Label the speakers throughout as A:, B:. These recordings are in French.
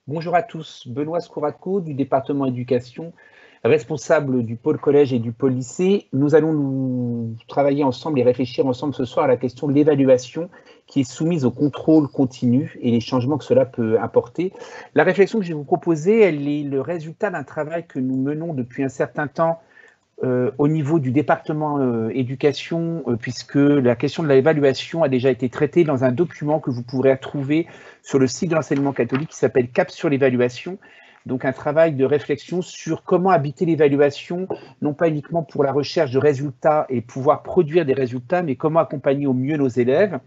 A: Bonjour à tous, Benoît Scouraco du département éducation, responsable du pôle collège et du pôle lycée. Nous allons nous travailler ensemble et réfléchir ensemble ce soir à la question de l'évaluation qui est soumise au contrôle continu et les changements que cela peut apporter. La réflexion que je vais vous proposer, elle est le résultat d'un travail que nous menons depuis un certain temps au niveau du département éducation, puisque la question de l'évaluation a déjà été traitée dans un document que vous pourrez trouver sur le site de l'enseignement catholique qui s'appelle Cap sur l'évaluation. Donc un travail de réflexion sur comment habiter l'évaluation, non pas uniquement pour la recherche de résultats et pouvoir produire des résultats, mais comment accompagner au mieux nos élèves.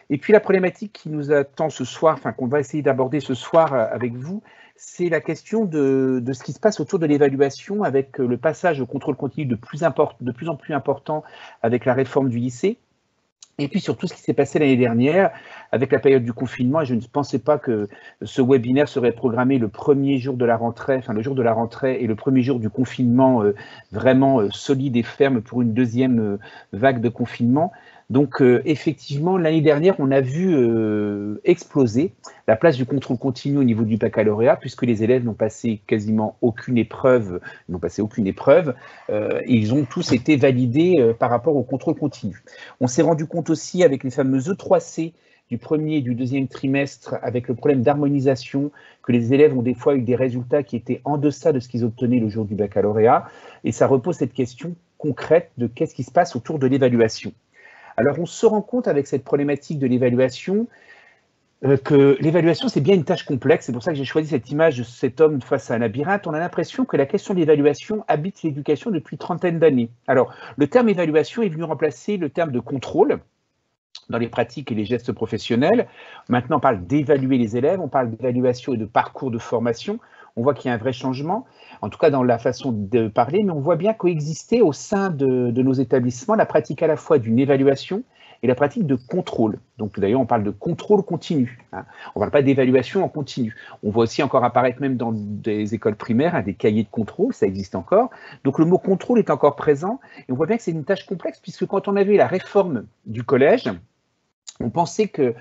A: Et puis la problématique qui nous attend ce soir, enfin qu'on va essayer d'aborder ce soir avec vous, c'est la question de ce qui se passe autour de l'évaluation avec le passage au contrôle continu de plus en plus important avec la réforme du lycée. Et puis surtout ce qui s'est passé l'année dernière avec la période du confinement, et je ne pensais pas que ce webinaire serait programmé le premier jour de la rentrée, enfin le jour de la rentrée et le premier jour du confinement vraiment solide et ferme pour une deuxième vague de confinement. Donc effectivement, l'année dernière, on a vu exploser la place du contrôle continu au niveau du baccalauréat, puisque les élèves n'ont passé quasiment aucune épreuve, ils ont tous été validés par rapport au contrôle continu. On s'est rendu compte aussi avec les fameux E3C du premier et du deuxième trimestre, avec le problème d'harmonisation, que les élèves ont des fois eu des résultats qui étaient en deçà de ce qu'ils obtenaient le jour du baccalauréat, et ça repose cette question concrète de qu'est-ce qui se passe autour de l'évaluation. Alors, on se rend compte avec cette problématique de l'évaluation que l'évaluation, c'est bien une tâche complexe. C'est pour ça que j'ai choisi cette image de cet homme face à un labyrinthe. On a l'impression que la question de l'évaluation habite l'éducation depuis une trentaine d'années. Alors, le terme évaluation est venu remplacer le terme de contrôle dans les pratiques et les gestes professionnels. Maintenant, on parle d'évaluer les élèves, on parle d'évaluation et de parcours de formation. On voit qu'il y a un vrai changement, en tout cas dans la façon de parler, mais on voit bien coexister au sein de nos établissements la pratique à la fois d'une évaluation et la pratique de contrôle. Donc d'ailleurs, on parle de contrôle continu. On ne parle pas d'évaluation en continu. On voit aussi encore apparaître même dans des écoles primaires des cahiers de contrôle, ça existe encore. Donc le mot contrôle est encore présent et on voit bien que c'est une tâche complexe puisque quand on avait la réforme du collège, on pensait que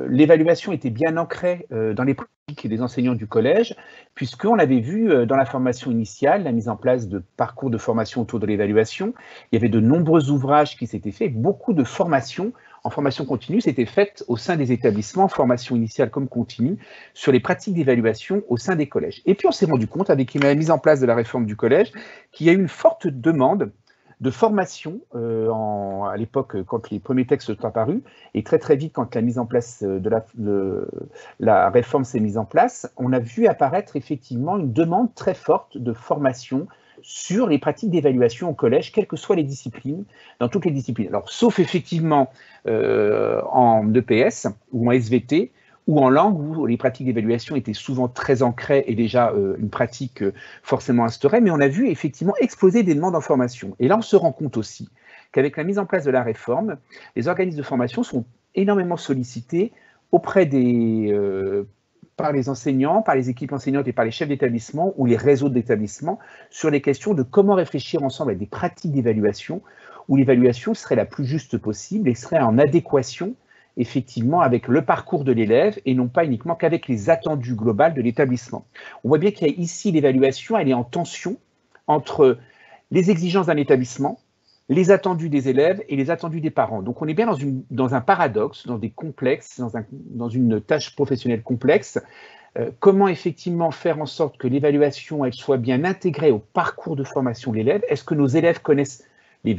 A: l'évaluation était bien ancrée dans les pratiques des enseignants du collège, puisqu'on avait vu dans la formation initiale la mise en place de parcours de formation autour de l'évaluation. Il y avait de nombreux ouvrages qui s'étaient faits, beaucoup de formations en formation continue s'étaient faites au sein des établissements, formation initiale comme continue, sur les pratiques d'évaluation au sein des collèges. Et puis on s'est rendu compte, avec la mise en place de la réforme du collège, qu'il y a eu une forte demande de formation à l'époque quand les premiers textes sont apparus, et très très vite quand la mise en place de la réforme s'est mise en place, on a vu apparaître effectivement une demande très forte de formation sur les pratiques d'évaluation au collège, quelles que soient les disciplines, dans toutes les disciplines. Alors, sauf effectivement en EPS ou en SVT, ou en langue, où les pratiques d'évaluation étaient souvent très ancrées et déjà une pratique forcément instaurée, mais on a vu effectivement exploser des demandes en formation. Et là, on se rend compte aussi qu'avec la mise en place de la réforme, les organismes de formation sont énormément sollicités auprès par les enseignants, par les équipes enseignantes et par les chefs d'établissement ou les réseaux d'établissements sur les questions de comment réfléchir ensemble à des pratiques d'évaluation où l'évaluation serait la plus juste possible et serait en adéquation effectivement avec le parcours de l'élève et non pas uniquement qu'avec les attendus globales de l'établissement. On voit bien qu'il y a ici l'évaluation, elle est en tension entre les exigences d'un établissement, les attendus des élèves et les attendus des parents. Donc on est bien dans un paradoxe, dans des complexes, dans une tâche professionnelle complexe. Comment effectivement faire en sorte que l'évaluation elle soit bien intégrée au parcours de formation de l'élève? Est-ce que nos élèves connaissent les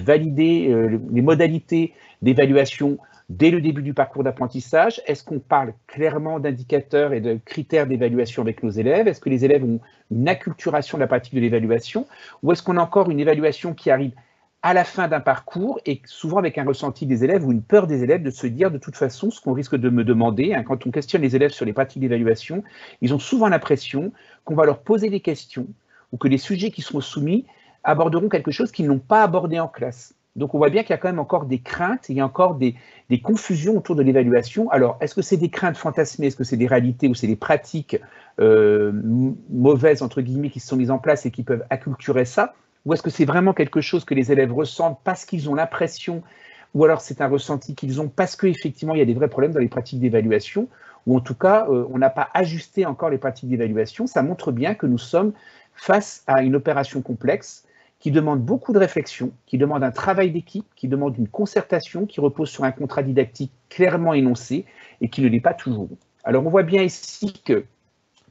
A: modalités d'évaluation dès le début du parcours d'apprentissage? Est-ce qu'on parle clairement d'indicateurs et de critères d'évaluation avec nos élèves? Est-ce que les élèves ont une acculturation de la pratique de l'évaluation? Ou est-ce qu'on a encore une évaluation qui arrive à la fin d'un parcours et souvent avec un ressenti des élèves ou une peur des élèves de se dire de toute façon ce qu'on risque de me demander, quand on questionne les élèves sur les pratiques d'évaluation, ils ont souvent l'impression qu'on va leur poser des questions ou que les sujets qui seront soumis aborderont quelque chose qu'ils n'ont pas abordé en classe. Donc on voit bien qu'il y a quand même encore des craintes, il y a encore des confusions autour de l'évaluation. Alors, est-ce que c'est des craintes fantasmées, est-ce que c'est des réalités ou c'est des pratiques mauvaises, entre guillemets, qui se sont mises en place et qui peuvent acculturer ça? Ou est-ce que c'est vraiment quelque chose que les élèves ressentent parce qu'ils ont l'impression, ou alors c'est un ressenti qu'ils ont parce qu'effectivement il y a des vrais problèmes dans les pratiques d'évaluation? ou en tout cas, on n'a pas ajusté encore les pratiques d'évaluation. Ça montre bien que nous sommes face à une opération complexe qui demande beaucoup de réflexion, qui demande un travail d'équipe, qui demande une concertation, qui repose sur un contrat didactique clairement énoncé et qui ne l'est pas toujours. Alors on voit bien ici que,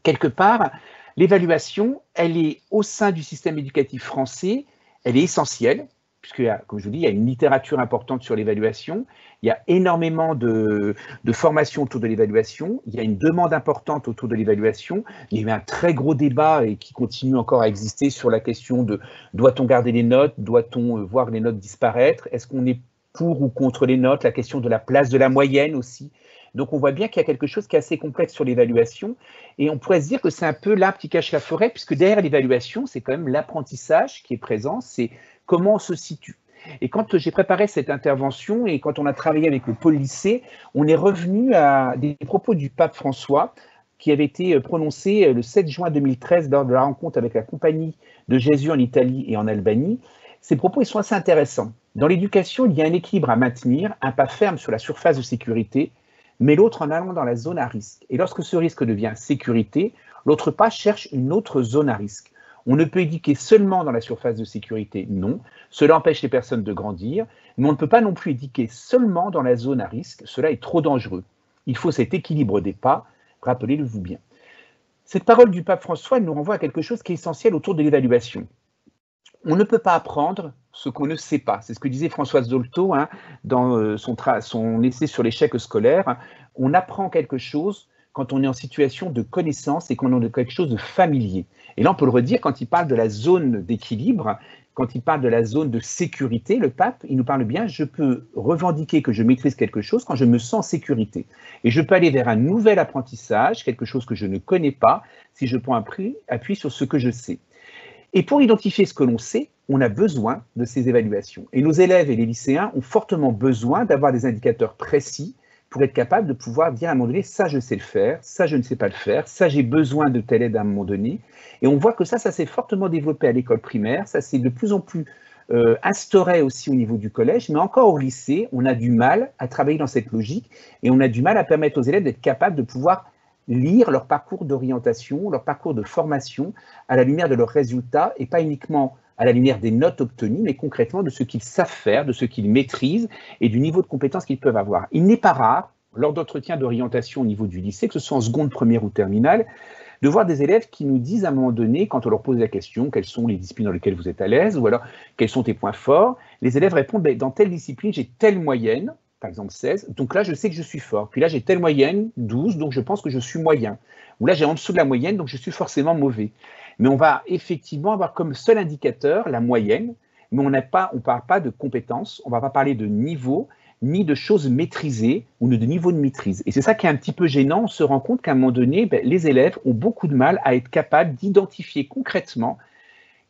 A: quelque part, l'évaluation, elle est au sein du système éducatif français, elle est essentielle, puisque, comme je vous dis, il y a une littérature importante sur l'évaluation, il y a énormément de formations autour de l'évaluation, il y a une demande importante autour de l'évaluation, il y a eu un très gros débat et qui continue encore à exister sur la question de doit-on garder les notes, doit-on voir les notes disparaître, est-ce qu'on est pour ou contre les notes, la question de la place de la moyenne aussi. Donc on voit bien qu'il y a quelque chose qui est assez complexe sur l'évaluation et on pourrait se dire que c'est un peu l'arbre qui cache la forêt puisque derrière l'évaluation, c'est quand même l'apprentissage qui est présent, c'est comment on se situe. Et quand j'ai préparé cette intervention et quand on a travaillé avec le pôle lycée, on est revenu à des propos du pape François qui avait été prononcés le 7 juin 2013 lors de la rencontre avec la Compagnie de Jésus en Italie et en Albanie. Ces propos ils sont assez intéressants. Dans l'éducation, il y a un équilibre à maintenir, un pas ferme sur la surface de sécurité, mais l'autre en allant dans la zone à risque. Et lorsque ce risque devient sécurité, l'autre pas cherche une autre zone à risque. On ne peut éduquer seulement dans la surface de sécurité, non. Cela empêche les personnes de grandir, mais on ne peut pas non plus éduquer seulement dans la zone à risque. Cela est trop dangereux. Il faut cet équilibre des pas, rappelez-le-vous bien. Cette parole du pape François nous renvoie à quelque chose qui est essentiel autour de l'évaluation. On ne peut pas apprendre ce qu'on ne sait pas. C'est ce que disait Françoise Dolto dans son essai sur l'échec scolaire. On apprend quelque chose quand on est en situation de connaissance et qu'on a quelque chose de familier. Et là, on peut le redire quand il parle de la zone d'équilibre, quand il parle de la zone de sécurité, le pape, il nous parle bien, je peux revendiquer que je maîtrise quelque chose quand je me sens en sécurité. Et je peux aller vers un nouvel apprentissage, quelque chose que je ne connais pas, si je prends appui sur ce que je sais. Et pour identifier ce que l'on sait, on a besoin de ces évaluations. Et nos élèves et les lycéens ont fortement besoin d'avoir des indicateurs précis pour être capables de pouvoir dire à un moment donné, ça je sais le faire, ça je ne sais pas le faire, ça j'ai besoin de telle aide à un moment donné. Et on voit que ça s'est fortement développé à l'école primaire, ça s'est de plus en plus instauré aussi au niveau du collège, mais encore au lycée, on a du mal à travailler dans cette logique et on a du mal à permettre aux élèves d'être capables de pouvoir lire leur parcours d'orientation, leur parcours de formation à la lumière de leurs résultats et pas uniquement à la lumière des notes obtenues, mais concrètement de ce qu'ils savent faire, de ce qu'ils maîtrisent et du niveau de compétence qu'ils peuvent avoir. Il n'est pas rare, lors d'entretiens d'orientation au niveau du lycée, que ce soit en seconde, première ou terminale, de voir des élèves qui nous disent à un moment donné, quand on leur pose la question, quelles sont les disciplines dans lesquelles vous êtes à l'aise, ou alors quels sont tes points forts, les élèves répondent, dans telle discipline, j'ai telle moyenne, par exemple 16, donc là je sais que je suis fort. Puis là j'ai telle moyenne, 12, donc je pense que je suis moyen. Ou là j'ai en dessous de la moyenne, donc je suis forcément mauvais. Mais on va effectivement avoir comme seul indicateur la moyenne, mais on ne parle pas de compétences, on ne va pas parler de niveau, ni de choses maîtrisées ou de niveau de maîtrise. Et c'est ça qui est un petit peu gênant, on se rend compte qu'à un moment donné, les élèves ont beaucoup de mal à être capables d'identifier concrètement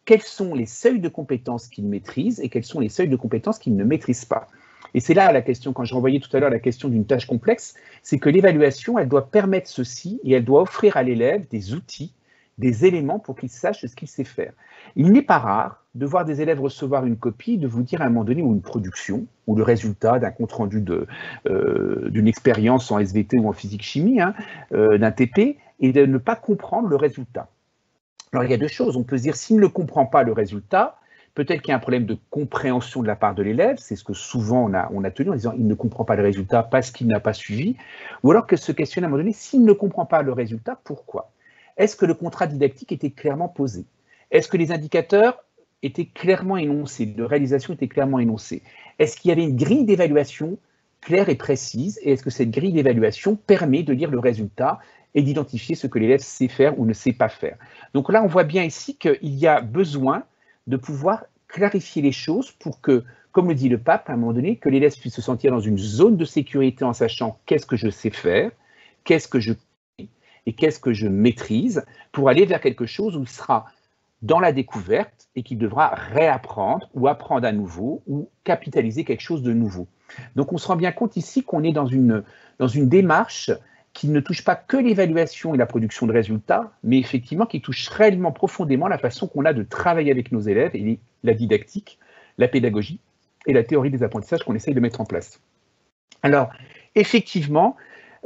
A: quels sont les seuils de compétences qu'ils maîtrisent et quels sont les seuils de compétences qu'ils ne maîtrisent pas. Et c'est là la question, quand je renvoyais tout à l'heure la question d'une tâche complexe, c'est que l'évaluation, elle doit permettre ceci et elle doit offrir à l'élève des outils, des éléments pour qu'il sache ce qu'il sait faire. Il n'est pas rare de voir des élèves recevoir une copie, de vous dire à un moment donné, ou une production, ou le résultat d'un compte-rendu d'une expérience en SVT ou en physique-chimie, d'un TP, et de ne pas comprendre le résultat. Alors il y a deux choses, on peut se dire, s'il ne comprend pas le résultat, peut-être qu'il y a un problème de compréhension de la part de l'élève, c'est ce que souvent on a tenu en disant il ne comprend pas le résultat parce qu'il n'a pas suivi, ou alors que se questionner à un moment donné, s'il ne comprend pas le résultat, pourquoi? Est-ce que le contrat didactique était clairement posé? Est-ce que les indicateurs étaient clairement énoncés, de réalisation étaient clairement énoncés? Est-ce qu'il y avait une grille d'évaluation claire et précise? Et est-ce que cette grille d'évaluation permet de lire le résultat et d'identifier ce que l'élève sait faire ou ne sait pas faire? Donc là, on voit bien ici qu'il y a besoin de pouvoir clarifier les choses pour que, comme le dit le pape, à un moment donné, que l'élève puisse se sentir dans une zone de sécurité en sachant qu'est-ce que je sais faire, qu'est-ce que je connais et qu'est-ce que je maîtrise, pour aller vers quelque chose où il sera dans la découverte et qu'il devra réapprendre ou apprendre à nouveau ou capitaliser quelque chose de nouveau. Donc on se rend bien compte ici qu'on est dans une démarche qui ne touche pas que l'évaluation et la production de résultats, mais effectivement qui touche réellement profondément la façon qu'on a de travailler avec nos élèves et la didactique, la pédagogie et la théorie des apprentissages qu'on essaye de mettre en place. Alors, effectivement,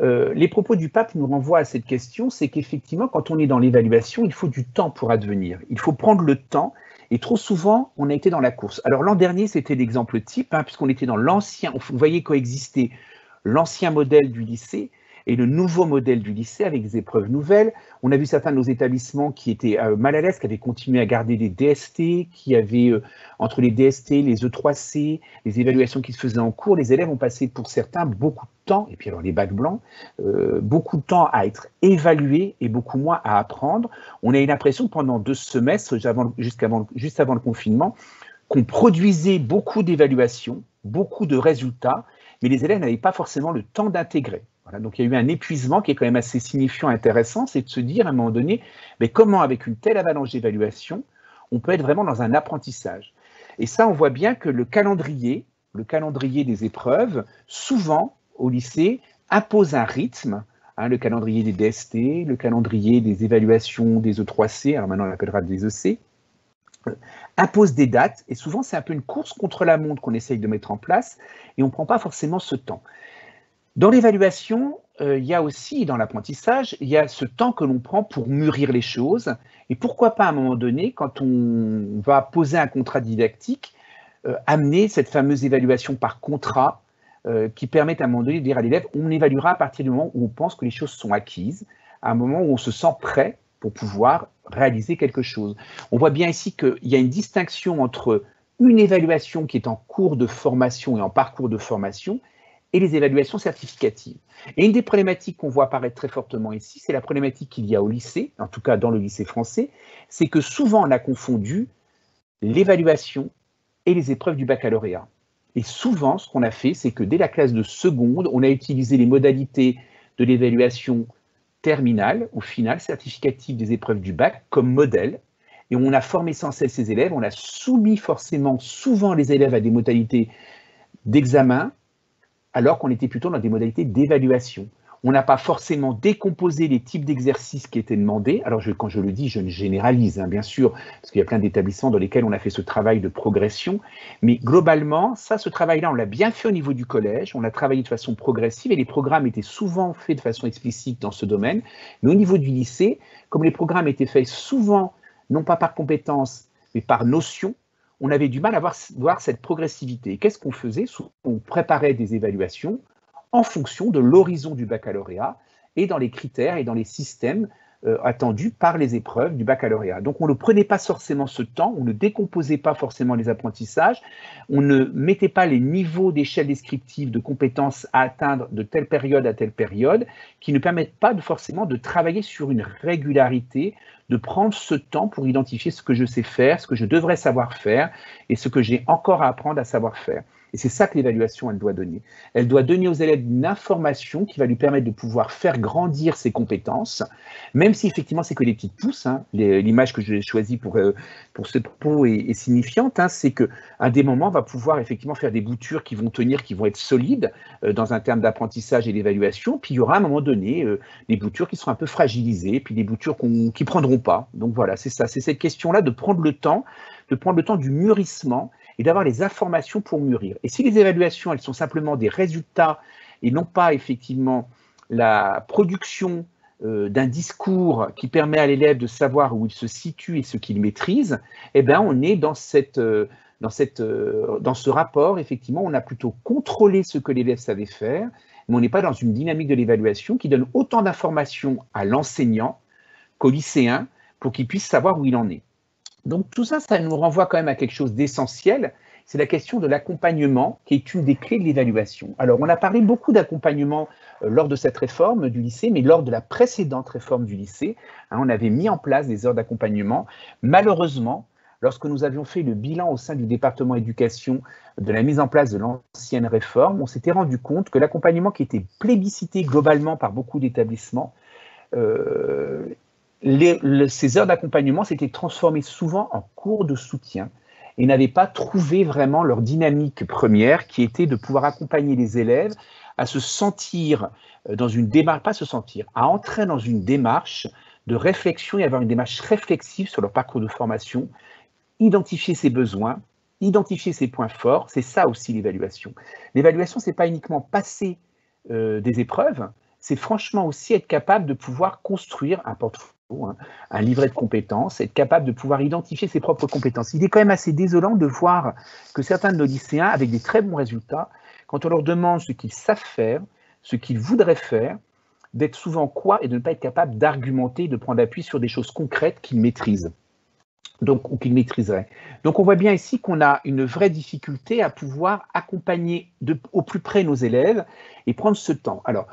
A: Les propos du pape nous renvoient à cette question, c'est qu'effectivement, quand on est dans l'évaluation, il faut du temps pour advenir. Il faut prendre le temps, et trop souvent, on a été dans la course. Alors l'an dernier, c'était l'exemple type, puisqu'on était dans l'ancien, vous voyez coexister l'ancien modèle du lycée et le nouveau modèle du lycée avec des épreuves nouvelles. On a vu certains de nos établissements qui étaient mal à l'aise, qui avaient continué à garder des DST, qui avaient, entre les DST, les E3C, les évaluations qui se faisaient en cours, les élèves ont passé pour certains beaucoup de temps, et puis alors les bacs blancs, beaucoup de temps à être évalués et beaucoup moins à apprendre. On a eu l'impression que pendant 2 semestres, juste avant le confinement, qu'on produisait beaucoup d'évaluations, beaucoup de résultats, mais les élèves n'avaient pas forcément le temps d'intégrer. Voilà, donc il y a eu un épuisement qui est quand même assez signifiant, intéressant, c'est de se dire à un moment donné, mais comment avec une telle avalanche d'évaluation, on peut être vraiment dans un apprentissage. Et ça, on voit bien que le calendrier des épreuves, souvent au lycée, impose un rythme, le calendrier des DST, le calendrier des évaluations des E3C, alors maintenant on l'appellera des EC, impose des dates, et souvent c'est un peu une course contre la montre qu'on essaye de mettre en place, et on ne prend pas forcément ce temps. Dans l'évaluation, il y a aussi, dans l'apprentissage, il y a ce temps que l'on prend pour mûrir les choses, et pourquoi pas à un moment donné, quand on va poser un contrat didactique, amener cette fameuse évaluation par contrat, qui permet à un moment donné de dire à l'élève, on évaluera à partir du moment où on pense que les choses sont acquises, à un moment où on se sent prêt pour pouvoir réaliser quelque chose. On voit bien ici qu'il y a une distinction entre une évaluation qui est en cours de formation et en parcours de formation et les évaluations certificatives. Et une des problématiques qu'on voit apparaître très fortement ici, c'est la problématique qu'il y a au lycée, en tout cas dans le lycée français, c'est que souvent on a confondu l'évaluation et les épreuves du baccalauréat. Et souvent, ce qu'on a fait, c'est que dès la classe de seconde, on a utilisé les modalités de l'évaluation terminale ou finale, certificative des épreuves du bac, comme modèle. Et on a formé sans cesse ces élèves, on a soumis forcément souvent les élèves à des modalités d'examen, alors qu'on était plutôt dans des modalités d'évaluation. On n'a pas forcément décomposé les types d'exercices qui étaient demandés. Alors, quand je le dis, je ne généralise, bien sûr, parce qu'il y a plein d'établissements dans lesquels on a fait ce travail de progression. Mais globalement, ce travail-là, on l'a bien fait au niveau du collège. On l'a travaillé de façon progressive et les programmes étaient souvent faits de façon explicite dans ce domaine. Mais au niveau du lycée, comme les programmes étaient faits souvent, non pas par compétence, mais par notion, on avait du mal à voir cette progressivité. Qu'est-ce qu'on faisait? On préparait des évaluations en fonction de l'horizon du baccalauréat et dans les critères et dans les systèmes attendus par les épreuves du baccalauréat. Donc on ne prenait pas forcément ce temps, on ne décomposait pas forcément les apprentissages, on ne mettait pas les niveaux d'échelle descriptive de compétences à atteindre de telle période à telle période, qui ne permettent pas forcément de travailler sur une régularité, de prendre ce temps pour identifier ce que je sais faire, ce que je devrais savoir faire et ce que j'ai encore à apprendre à savoir faire. Et c'est ça que l'évaluation, elle doit donner. Elle doit donner aux élèves une information qui va lui permettre de pouvoir faire grandir ses compétences, même si effectivement c'est que des petites pousses. L'image que j'ai choisie pour ce propos est signifiante, c'est qu'à des moments, on va pouvoir effectivement faire des boutures qui vont tenir, qui vont être solides dans un terme d'apprentissage et d'évaluation, puis il y aura à un moment donné des boutures qui seront un peu fragilisées, puis des boutures qui ne prendront pas. Donc voilà, c'est ça, c'est cette question-là de prendre le temps du mûrissement, et d'avoir les informations pour mûrir. Et si les évaluations, elles sont simplement des résultats et non pas effectivement la production d'un discours qui permet à l'élève de savoir où il se situe et ce qu'il maîtrise, eh bien, on est dans ce rapport, effectivement, on a plutôt contrôlé ce que l'élève savait faire, mais on n'est pas dans une dynamique de l'évaluation qui donne autant d'informations à l'enseignant qu'au lycéen pour qu'il puisse savoir où il en est. Donc tout ça, ça nous renvoie quand même à quelque chose d'essentiel, c'est la question de l'accompagnement qui est une des clés de l'évaluation. Alors on a parlé beaucoup d'accompagnement lors de cette réforme du lycée, mais lors de la précédente réforme du lycée, on avait mis en place des heures d'accompagnement. Malheureusement, lorsque nous avions fait le bilan au sein du département éducation de la mise en place de l'ancienne réforme, on s'était rendu compte que l'accompagnement qui était plébiscité globalement par beaucoup d'établissements, ces heures d'accompagnement s'étaient transformées souvent en cours de soutien et n'avaient pas trouvé vraiment leur dynamique première qui était de pouvoir accompagner les élèves à se sentir dans une démarche, pas se sentir, à entrer dans une démarche de réflexion et avoir une démarche réflexive sur leur parcours de formation, identifier ses besoins, identifier ses points forts, c'est ça aussi l'évaluation. L'évaluation, ce n'est pas uniquement passer des épreuves, c'est franchement aussi être capable de pouvoir construire un portfolio, hein, un livret de compétences, être capable de pouvoir identifier ses propres compétences. Il est quand même assez désolant de voir que certains de nos lycéens, avec des très bons résultats, quand on leur demande ce qu'ils savent faire, ce qu'ils voudraient faire, d'être souvent quoi et de ne pas être capable d'argumenter, de prendre appui sur des choses concrètes qu'ils maîtrisent. Donc, ou qu'ils maîtriseraient. Donc, on voit bien ici qu'on a une vraie difficulté à pouvoir accompagner au plus près nos élèves et prendre ce temps. Alors,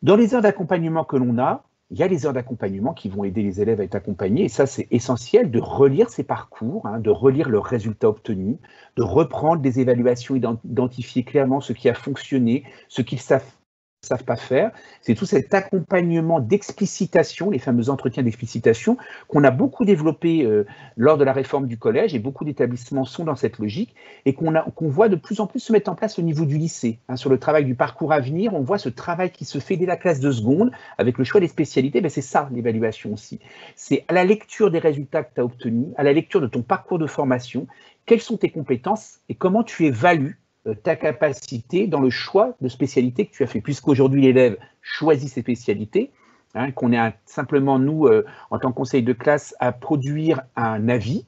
A: dans les heures d'accompagnement que l'on a, il y a les heures d'accompagnement qui vont aider les élèves à être accompagnés, et ça, c'est essentiel de relire ces parcours, hein, de relire leurs résultats obtenus, de reprendre des évaluations, identifier clairement ce qui a fonctionné, ce qu'ils savent pas faire. C'est tout cet accompagnement d'explicitation, les fameux entretiens d'explicitation, qu'on a beaucoup développé lors de la réforme du collège, et beaucoup d'établissements sont dans cette logique, et qu'on voit de plus en plus se mettre en place au niveau du lycée. Hein, sur le travail du parcours à venir, on voit ce travail qui se fait dès la classe de seconde, avec le choix des spécialités. Ben c'est ça l'évaluation aussi. C'est à la lecture des résultats que tu as obtenus, à la lecture de ton parcours de formation, quelles sont tes compétences et comment tu évalues ta capacité dans le choix de spécialité que tu as fait, puisqu'aujourd'hui l'élève choisit ses spécialités, hein, qu'on est simplement nous, en tant que conseil de classe, à produire un avis,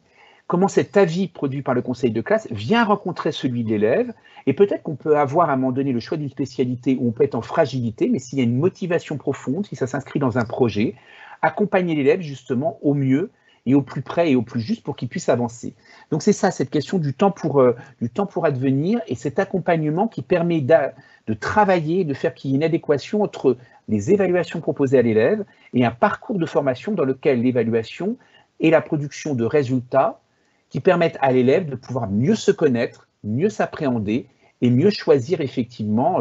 A: comment cet avis produit par le conseil de classe vient rencontrer celui de l'élève, et peut-être qu'on peut avoir à un moment donné le choix d'une spécialité où on peut être en fragilité, mais s'il y a une motivation profonde, si ça s'inscrit dans un projet, accompagner l'élève justement au mieux et au plus près et au plus juste pour qu'il puisse avancer. Donc c'est ça, cette question du temps pour advenir et cet accompagnement qui permet de travailler, de faire qu'il y ait une adéquation entre les évaluations proposées à l'élève et un parcours de formation dans lequel l'évaluation et la production de résultats qui permettent à l'élève de pouvoir mieux se connaître, mieux s'appréhender et mieux choisir effectivement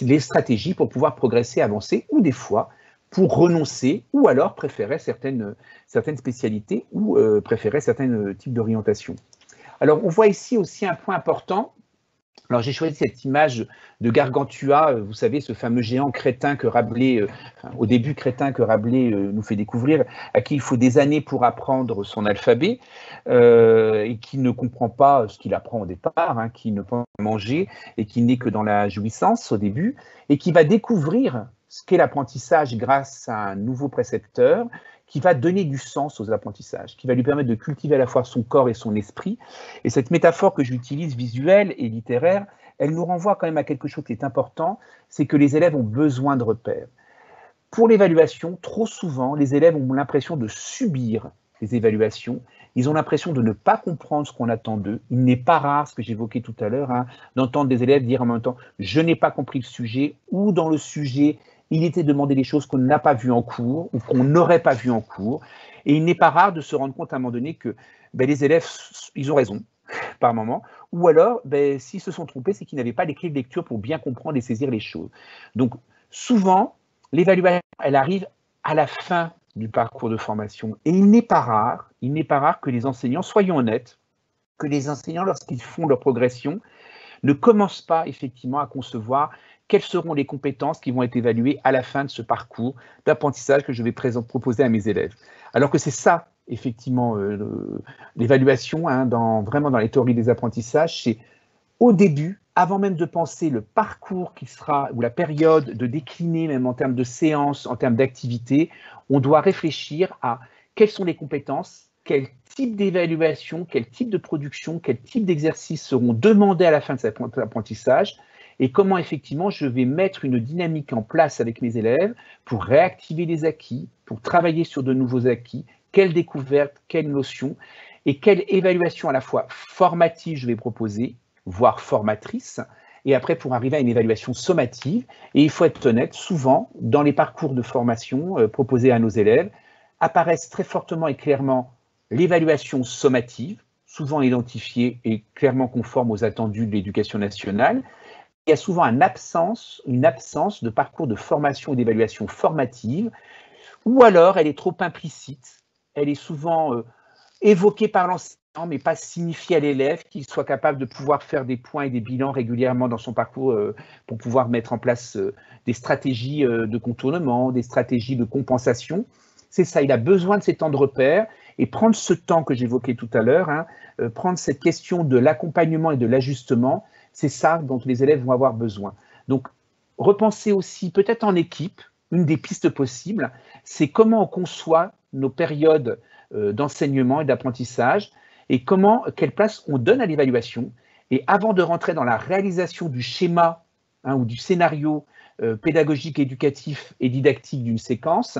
A: les stratégies pour pouvoir progresser, avancer, ou des fois pour renoncer ou alors préférer certaines spécialités ou préférer certains types d'orientation. Alors, on voit ici aussi un point important. Alors, j'ai choisi cette image de Gargantua, vous savez, ce fameux géant crétin que Rabelais, au début crétin que Rabelais nous fait découvrir, à qui il faut des années pour apprendre son alphabet, et qui ne comprend pas ce qu'il apprend au départ, hein, qui ne peut pas manger et qui n'est que dans la jouissance au début, et qui va découvrir ce qu'est l'apprentissage grâce à un nouveau précepteur qui va donner du sens aux apprentissages, qui va lui permettre de cultiver à la fois son corps et son esprit. Et cette métaphore que j'utilise, visuelle et littéraire, elle nous renvoie quand même à quelque chose qui est important, c'est que les élèves ont besoin de repères. Pour l'évaluation, trop souvent, les élèves ont l'impression de subir les évaluations. Ils ont l'impression de ne pas comprendre ce qu'on attend d'eux. Il n'est pas rare, ce que j'évoquais tout à l'heure, hein, d'entendre des élèves dire en même temps « je n'ai pas compris le sujet » ou dans le sujet il était demandé des choses qu'on n'a pas vues en cours ou qu'on n'aurait pas vues en cours. Et il n'est pas rare de se rendre compte à un moment donné que les élèves, ils ont raison par moment, ou alors, s'ils se sont trompés, c'est qu'ils n'avaient pas les clés de lecture pour bien comprendre et saisir les choses. Donc, souvent, l'évaluation, elle arrive à la fin du parcours de formation. Et il n'est pas rare que les enseignants, soyons honnêtes, que les enseignants, lorsqu'ils font leur progression, ne commencent pas effectivement à concevoir quelles seront les compétences qui vont être évaluées à la fin de ce parcours d'apprentissage que je vais proposer à mes élèves. Alors que c'est ça, effectivement, l'évaluation, hein, vraiment dans les théories des apprentissages, c'est au début, avant même de penser le parcours qui sera, ou la période de décliner, même en termes de séances, en termes d'activités, on doit réfléchir à quelles sont les compétences, quel type d'évaluation, quel type de production, quel type d'exercices seront demandés à la fin de cet apprentissage, et comment effectivement je vais mettre une dynamique en place avec mes élèves pour réactiver les acquis, pour travailler sur de nouveaux acquis, quelles découvertes, quelles notions, et quelle évaluation à la fois formative je vais proposer, voire formatrice, et après pour arriver à une évaluation sommative. Et il faut être honnête, souvent, dans les parcours de formation proposés à nos élèves, apparaissent très fortement et clairement l'évaluation sommative, souvent identifiée et clairement conforme aux attendus de l'éducation nationale. Il y a souvent une absence de parcours de formation et d'évaluation formative, ou alors elle est trop implicite, elle est souvent évoquée par l'enseignant, mais pas signifiée à l'élève, qu'il soit capable de pouvoir faire des points et des bilans régulièrement dans son parcours pour pouvoir mettre en place des stratégies de contournement, des stratégies de compensation. C'est ça, il a besoin de ces temps de repère et prendre ce temps que j'évoquais tout à l'heure, hein, prendre cette question de l'accompagnement et de l'ajustement, c'est ça dont les élèves vont avoir besoin. Donc, repenser aussi, peut-être en équipe, une des pistes possibles, c'est comment on conçoit nos périodes d'enseignement et d'apprentissage et quelle place on donne à l'évaluation. Et avant de rentrer dans la réalisation du schéma ou du scénario pédagogique, éducatif et didactique d'une séquence,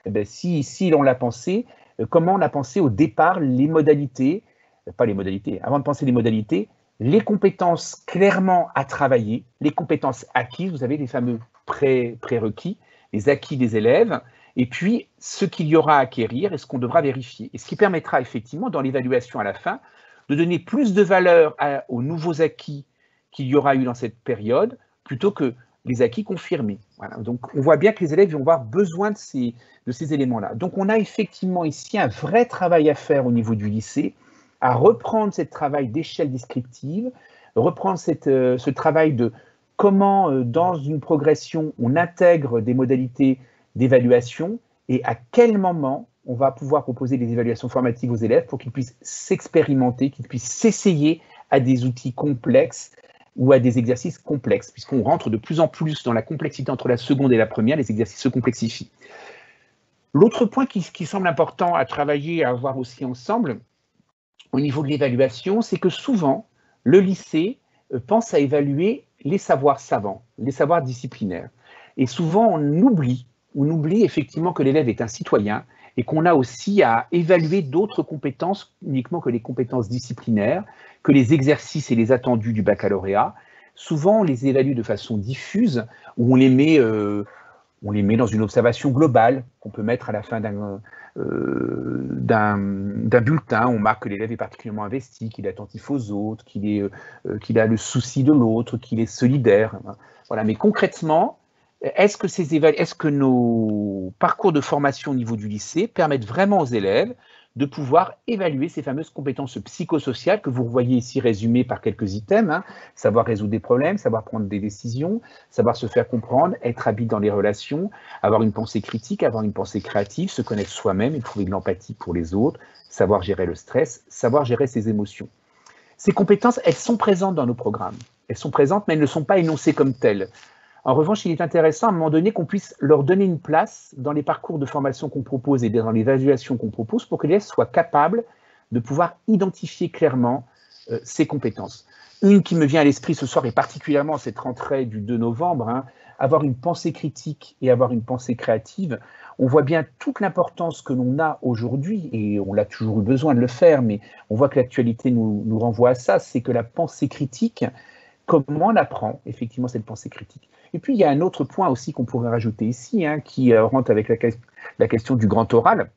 A: eh bien, si on l'a pensé, comment on a pensé au départ les modalités, pas les modalités, avant de penser les modalités, les compétences clairement à travailler, les compétences acquises, vous avez les fameux prérequis, les acquis des élèves, et puis ce qu'il y aura à acquérir et ce qu'on devra vérifier. Et ce qui permettra effectivement, dans l'évaluation à la fin, de donner plus de valeur aux nouveaux acquis qu'il y aura eu dans cette période, plutôt que les acquis confirmés. Voilà. Donc on voit bien que les élèves vont avoir besoin de ces éléments-là. Donc on a effectivement ici un vrai travail à faire au niveau du lycée, à reprendre ce travail d'échelle descriptive, reprendre ce travail de comment, dans une progression, on intègre des modalités d'évaluation et à quel moment on va pouvoir proposer des évaluations formatives aux élèves pour qu'ils puissent s'expérimenter, qu'ils puissent s'essayer à des outils complexes ou à des exercices complexes, puisqu'on rentre de plus en plus dans la complexité entre la seconde et la première, les exercices se complexifient. L'autre point qui semble important à travailler, à voir aussi ensemble, au niveau de l'évaluation, c'est que souvent, le lycée pense à évaluer les savoirs savants, les savoirs disciplinaires. Et souvent, on oublie effectivement que l'élève est un citoyen et qu'on a aussi à évaluer d'autres compétences uniquement que les compétences disciplinaires, que les exercices et les attendus du baccalauréat. Souvent, on les évalue de façon diffuse, ou on les met dans une observation globale qu'on peut mettre à la fin d'un bulletin. On marque que l'élève est particulièrement investi, qu'il est attentif aux autres, qu'il a le souci de l'autre, qu'il est solidaire. Voilà. Mais concrètement, est-ce que nos parcours de formation au niveau du lycée permettent vraiment aux élèves de pouvoir évaluer ces fameuses compétences psychosociales que vous voyez ici résumées par quelques items, savoir résoudre des problèmes, savoir prendre des décisions, savoir se faire comprendre, être habile dans les relations, avoir une pensée critique, avoir une pensée créative, se connaître soi-même, éprouver de l'empathie pour les autres, savoir gérer le stress, savoir gérer ses émotions. Ces compétences, elles sont présentes dans nos programmes. Elles sont présentes, mais elles ne sont pas énoncées comme telles. En revanche, il est intéressant à un moment donné qu'on puisse leur donner une place dans les parcours de formation qu'on propose et dans l'évaluation qu'on propose pour que l'élève soit capable de pouvoir identifier clairement ses compétences. Une qui me vient à l'esprit ce soir, et particulièrement cette rentrée du 2 novembre, avoir une pensée critique et avoir une pensée créative, on voit bien toute l'importance que l'on a aujourd'hui, et on a toujours eu besoin de le faire, mais on voit que l'actualité nous renvoie à ça, c'est que la pensée critique, comment on apprend effectivement cette pensée critique. Et puis, il y a un autre point aussi qu'on pourrait rajouter ici, qui rentre avec la question du grand oral.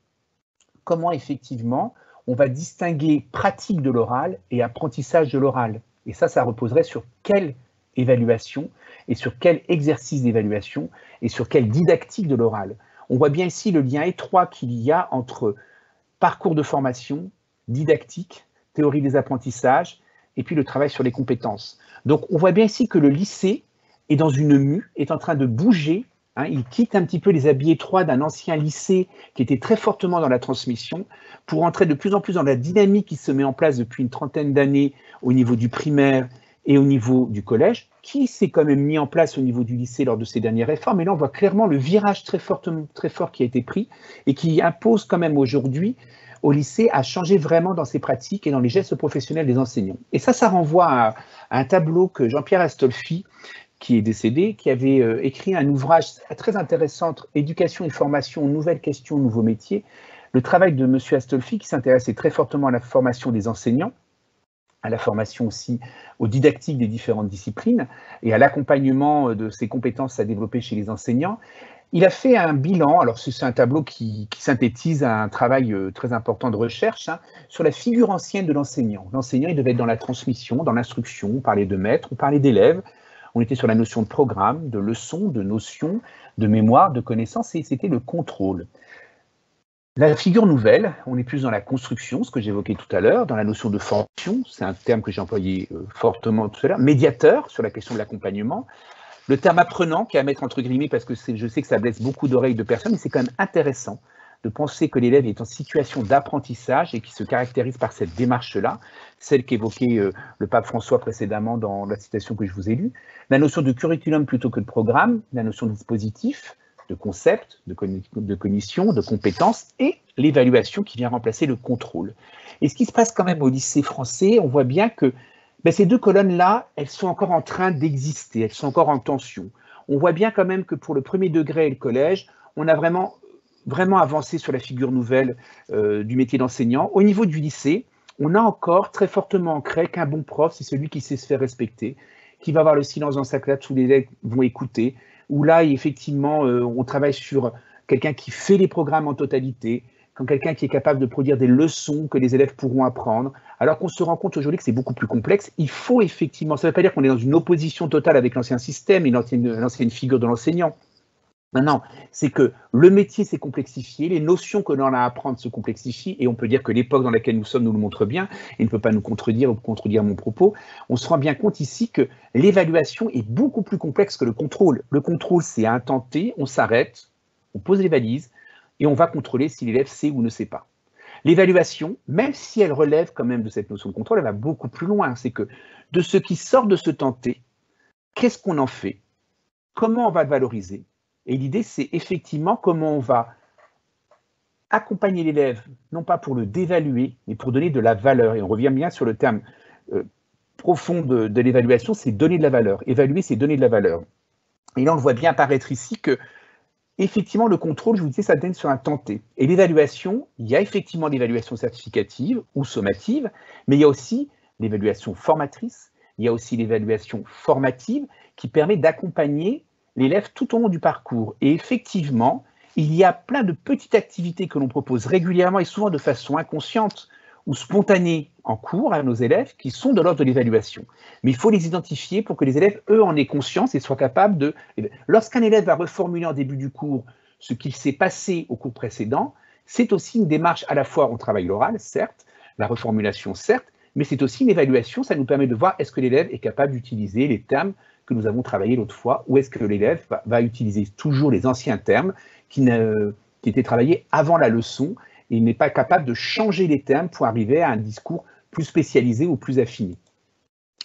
A: Comment, effectivement, on va distinguer pratique de l'oral et apprentissage de l'oral. Et ça reposerait sur quelle évaluation et sur quel exercice d'évaluation et sur quelle didactique de l'oral. On voit bien ici le lien étroit qu'il y a entre parcours de formation, didactique, théorie des apprentissages, et puis le travail sur les compétences. Donc, on voit bien ici que le lycée est dans une mue, est en train de bouger. Il quitte un petit peu les habits étroits d'un ancien lycée qui était très fortement dans la transmission pour entrer de plus en plus dans la dynamique qui se met en place depuis une trentaine d'années au niveau du primaire et au niveau du collège, qui s'est quand même mis en place au niveau du lycée lors de ces dernières réformes. Et là, on voit clairement le virage très fort qui a été pris et qui impose quand même aujourd'hui au lycée à changer vraiment dans ses pratiques et dans les gestes professionnels des enseignants. Et ça renvoie à un tableau que Jean-Pierre Astolfi, qui est décédé, qui avait écrit un ouvrage très intéressant, Éducation et formation, nouvelles questions, nouveaux métiers. Le travail de M. Astolfi, qui s'intéressait très fortement à la formation des enseignants, à la formation aussi aux didactiques des différentes disciplines et à l'accompagnement de ces compétences à développer chez les enseignants. Il a fait un bilan, alors c'est un tableau qui synthétise un travail très important de recherche sur la figure ancienne de l'enseignant. L'enseignant, il devait être dans la transmission, dans l'instruction, on parlait de maître, on parlait d'élève. On était sur la notion de programme, de leçon, de notion, de mémoire, de connaissance, et c'était le contrôle. La figure nouvelle, on est plus dans la construction, ce que j'évoquais tout à l'heure, dans la notion de formation, c'est un terme que j'ai employé fortement tout à l'heure, médiateur sur la question de l'accompagnement. Le terme apprenant, qui est à mettre entre guillemets, parce que je sais que ça blesse beaucoup d'oreilles de personnes, mais c'est quand même intéressant de penser que l'élève est en situation d'apprentissage et qui se caractérise par cette démarche-là, celle qu'évoquait le pape François précédemment dans la citation que je vous ai lue, la notion de curriculum plutôt que de programme, la notion de dispositif, de concept, de cognition, de compétences et l'évaluation qui vient remplacer le contrôle. Et ce qui se passe quand même au lycée français, on voit bien que ces deux colonnes-là, elles sont encore en train d'exister, elles sont encore en tension. On voit bien quand même que pour le premier degré et le collège, on a vraiment avancé sur la figure nouvelle du métier d'enseignant. Au niveau du lycée, on a encore très fortement ancré qu'un bon prof, c'est celui qui sait se faire respecter, qui va avoir le silence dans sa classe où les élèves vont écouter, où là, effectivement, on travaille sur quelqu'un qui fait les programmes en totalité, quand quelqu'un qui est capable de produire des leçons que les élèves pourront apprendre, alors qu'on se rend compte aujourd'hui que c'est beaucoup plus complexe. Il faut effectivement, ça ne veut pas dire qu'on est dans une opposition totale avec l'ancien système et l'ancienne figure de l'enseignant. Non, c'est que le métier s'est complexifié, les notions que l'on a à apprendre se complexifient, et on peut dire que l'époque dans laquelle nous sommes nous le montre bien, et ne peut pas nous contredire ou contredire mon propos. On se rend bien compte ici que l'évaluation est beaucoup plus complexe que le contrôle. Le contrôle, c'est à un temps T, on s'arrête, on pose les valises, et on va contrôler si l'élève sait ou ne sait pas. L'évaluation, même si elle relève quand même de cette notion de contrôle, elle va beaucoup plus loin. C'est que de ce qui sort de ce temps T, qu'est-ce qu'on en fait? Comment on va le valoriser? Et l'idée, c'est effectivement comment on va accompagner l'élève, non pas pour le dévaluer, mais pour donner de la valeur. Et on revient bien sur le terme profond de l'évaluation, c'est donner de la valeur. Évaluer, c'est donner de la valeur. Et là, on le voit bien apparaître ici que effectivement, le contrôle, je vous disais, ça donne sur un temps T. Et l'évaluation, il y a effectivement l'évaluation certificative ou sommative, mais il y a aussi l'évaluation formatrice, il y a aussi l'évaluation formative qui permet d'accompagner l'élève tout au long du parcours. Et effectivement, il y a plein de petites activités que l'on propose régulièrement et souvent de façon inconsciente ou spontanée en cours à nos élèves qui sont de l'ordre de l'évaluation. Mais il faut les identifier pour que les élèves, eux, en aient conscience et soient capables de... Lorsqu'un élève va reformuler en début du cours ce qu'il s'est passé au cours précédent, c'est aussi une démarche à la fois, on travaille l'oral, certes, la reformulation, certes, mais c'est aussi une évaluation, ça nous permet de voir est-ce que l'élève est capable d'utiliser les termes que nous avons travaillés l'autre fois, ou est-ce que l'élève va utiliser toujours les anciens termes qui étaient travaillés avant la leçon, et il n'est pas capable de changer les termes pour arriver à un discours plus spécialisé ou plus affiné.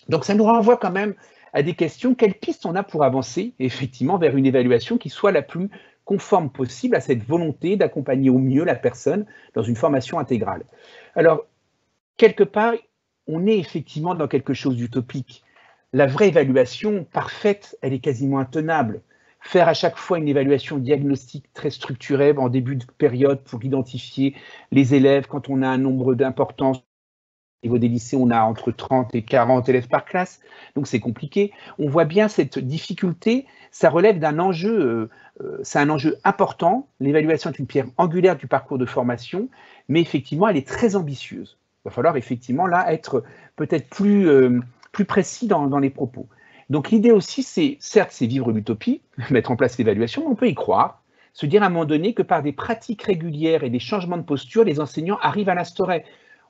A: Donc ça nous renvoie quand même à des questions, quelles pistes on a pour avancer effectivement vers une évaluation qui soit la plus conforme possible à cette volonté d'accompagner au mieux la personne dans une formation intégrale. Alors, quelque part, on est effectivement dans quelque chose d'utopique. La vraie évaluation parfaite, elle est quasiment intenable. Faire à chaque fois une évaluation diagnostique très structurée en début de période pour identifier les élèves quand on a un nombre d'importance. Au niveau des lycées, on a entre 30 et 40 élèves par classe, donc c'est compliqué. On voit bien cette difficulté, ça relève d'un enjeu, c'est un enjeu important. L'évaluation est une pierre angulaire du parcours de formation, mais effectivement, elle est très ambitieuse. Il va falloir effectivement là être peut-être plus précis dans les propos. Donc l'idée aussi, certes, c'est vivre l'utopie, mettre en place l'évaluation, mais on peut y croire, se dire à un moment donné que par des pratiques régulières et des changements de posture, les enseignants arrivent à l'instaurer.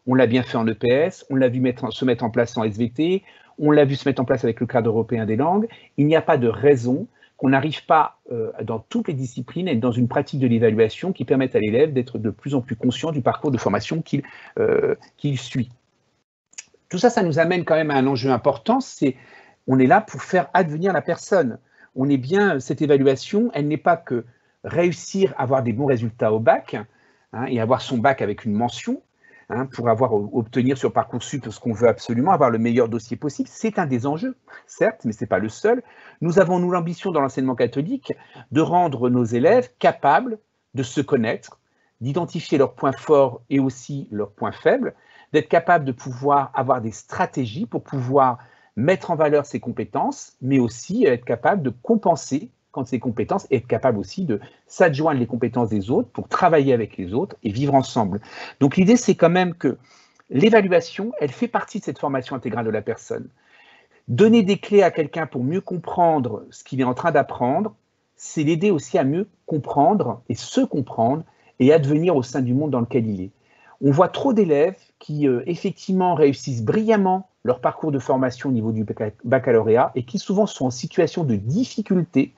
A: On l'a bien fait en EPS, on l'a vu se mettre en place en SVT, on l'a vu se mettre en place avec le cadre européen des langues. Il n'y a pas de raison qu'on n'arrive pas dans toutes les disciplines à être dans une pratique de l'évaluation qui permette à l'élève d'être de plus en plus conscient du parcours de formation qu'il suit. Tout ça, ça nous amène quand même à un enjeu important, on est là pour faire advenir la personne. On est bien, cette évaluation, elle n'est pas que réussir à avoir des bons résultats au bac et avoir son bac avec une mention pour obtenir sur Parcoursup ce qu'on veut absolument, avoir le meilleur dossier possible. C'est un des enjeux, certes, mais ce n'est pas le seul. Nous avons, nous, l'ambition dans l'enseignement catholique de rendre nos élèves capables de se connaître, d'identifier leurs points forts et aussi leurs points faibles, d'être capables de pouvoir avoir des stratégies pour pouvoir mettre en valeur ses compétences, mais aussi être capable de compenser quand ces compétences, et être capable aussi de s'adjoindre les compétences des autres pour travailler avec les autres et vivre ensemble. Donc l'idée, c'est quand même que l'évaluation, elle fait partie de cette formation intégrale de la personne. Donner des clés à quelqu'un pour mieux comprendre ce qu'il est en train d'apprendre, c'est l'aider aussi à mieux comprendre et se comprendre et advenir au sein du monde dans lequel il est. On voit trop d'élèves qui, effectivement, réussissent brillamment leur parcours de formation au niveau du baccalauréat et qui souvent sont en situation de difficulté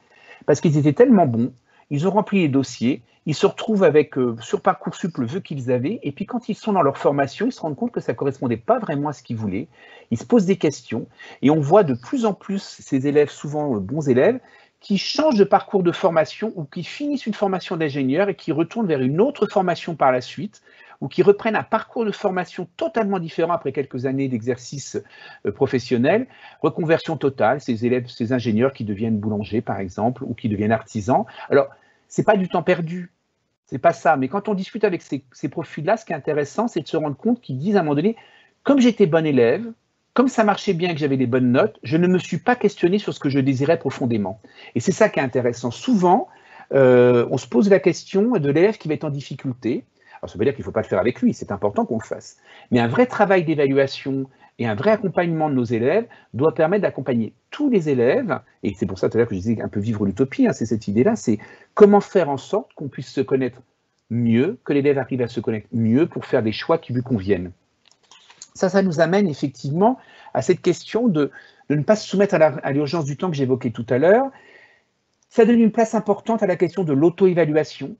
A: parce qu'ils étaient tellement bons, ils ont rempli les dossiers, ils se retrouvent avec, sur Parcoursup, le vœu qu'ils avaient, et puis quand ils sont dans leur formation, ils se rendent compte que ça ne correspondait pas vraiment à ce qu'ils voulaient. Ils se posent des questions, et on voit de plus en plus ces élèves, souvent bons élèves, qui changent de parcours de formation ou qui finissent une formation d'ingénieur et qui retournent vers une autre formation par la suite, ou qui reprennent un parcours de formation totalement différent après quelques années d'exercice professionnel, reconversion totale, ces élèves, ces ingénieurs qui deviennent boulangers par exemple, ou qui deviennent artisans. Alors, ce n'est pas du temps perdu, c'est pas ça, mais quand on discute avec ces profils-là, ce qui est intéressant, c'est de se rendre compte qu'ils disent à un moment donné, comme j'étais bon élève, comme ça marchait bien, que j'avais des bonnes notes, je ne me suis pas questionné sur ce que je désirais profondément. Et c'est ça qui est intéressant. Souvent, on se pose la question de l'élève qui va être en difficulté. Alors, ça veut dire qu'il ne faut pas le faire avec lui, c'est important qu'on le fasse. Mais un vrai travail d'évaluation et un vrai accompagnement de nos élèves doit permettre d'accompagner tous les élèves, et c'est pour ça tout à l'heure que je disais un peu vivre l'utopie, hein, c'est cette idée-là, c'est comment faire en sorte qu'on puisse se connaître mieux, que l'élève arrive à se connaître mieux pour faire des choix qui lui conviennent. Ça nous amène effectivement à cette question de ne pas se soumettre à l'urgence du temps que j'évoquais tout à l'heure. Ça donne une place importante à la question de l'auto-évaluation.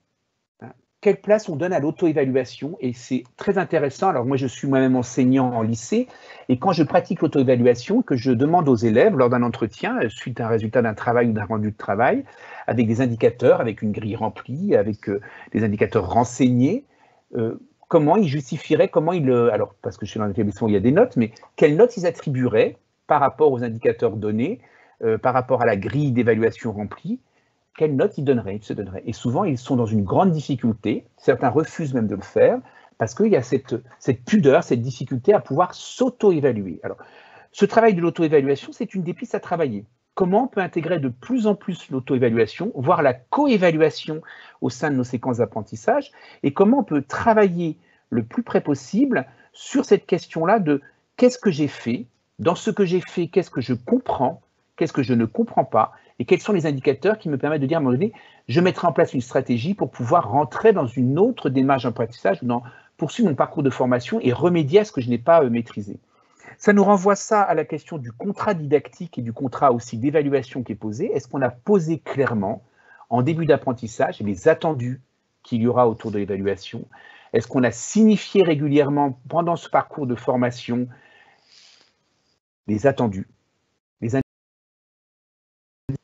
A: Quelle place on donne à l'auto-évaluation? Et c'est très intéressant. Alors moi, je suis moi-même enseignant en lycée, et quand je pratique l'auto-évaluation, que je demande aux élèves lors d'un entretien, suite à un résultat d'un travail ou d'un rendu de travail, avec des indicateurs, avec une grille remplie, avec des indicateurs renseignés, comment ils justifieraient, alors parce que je suis dans un établissement où il y a des notes, mais quelles notes ils attribueraient par rapport aux indicateurs donnés, par rapport à la grille d'évaluation remplie, quelles notes ils se donneraient. Et souvent, ils sont dans une grande difficulté, certains refusent même de le faire, parce qu'il y a cette pudeur, cette difficulté à pouvoir s'auto-évaluer. Alors, ce travail de l'auto-évaluation, c'est une des pistes à travailler. Comment on peut intégrer de plus en plus l'auto-évaluation, voire la co-évaluation au sein de nos séquences d'apprentissage, et comment on peut travailler le plus près possible sur cette question-là de qu'est-ce que j'ai fait, dans ce que j'ai fait, qu'est-ce que je comprends, qu'est-ce que je ne comprends pas, et quels sont les indicateurs qui me permettent de dire à un moment donné, je mettrai en place une stratégie pour pouvoir rentrer dans une autre démarche d'apprentissage, ou poursuivre mon parcours de formation et remédier à ce que je n'ai pas maîtrisé. Ça nous renvoie ça à la question du contrat didactique et du contrat aussi d'évaluation qui est posé. Est-ce qu'on a posé clairement, en début d'apprentissage, les attendus qu'il y aura autour de l'évaluation? Est-ce qu'on a signifié régulièrement, pendant ce parcours de formation, les attendus,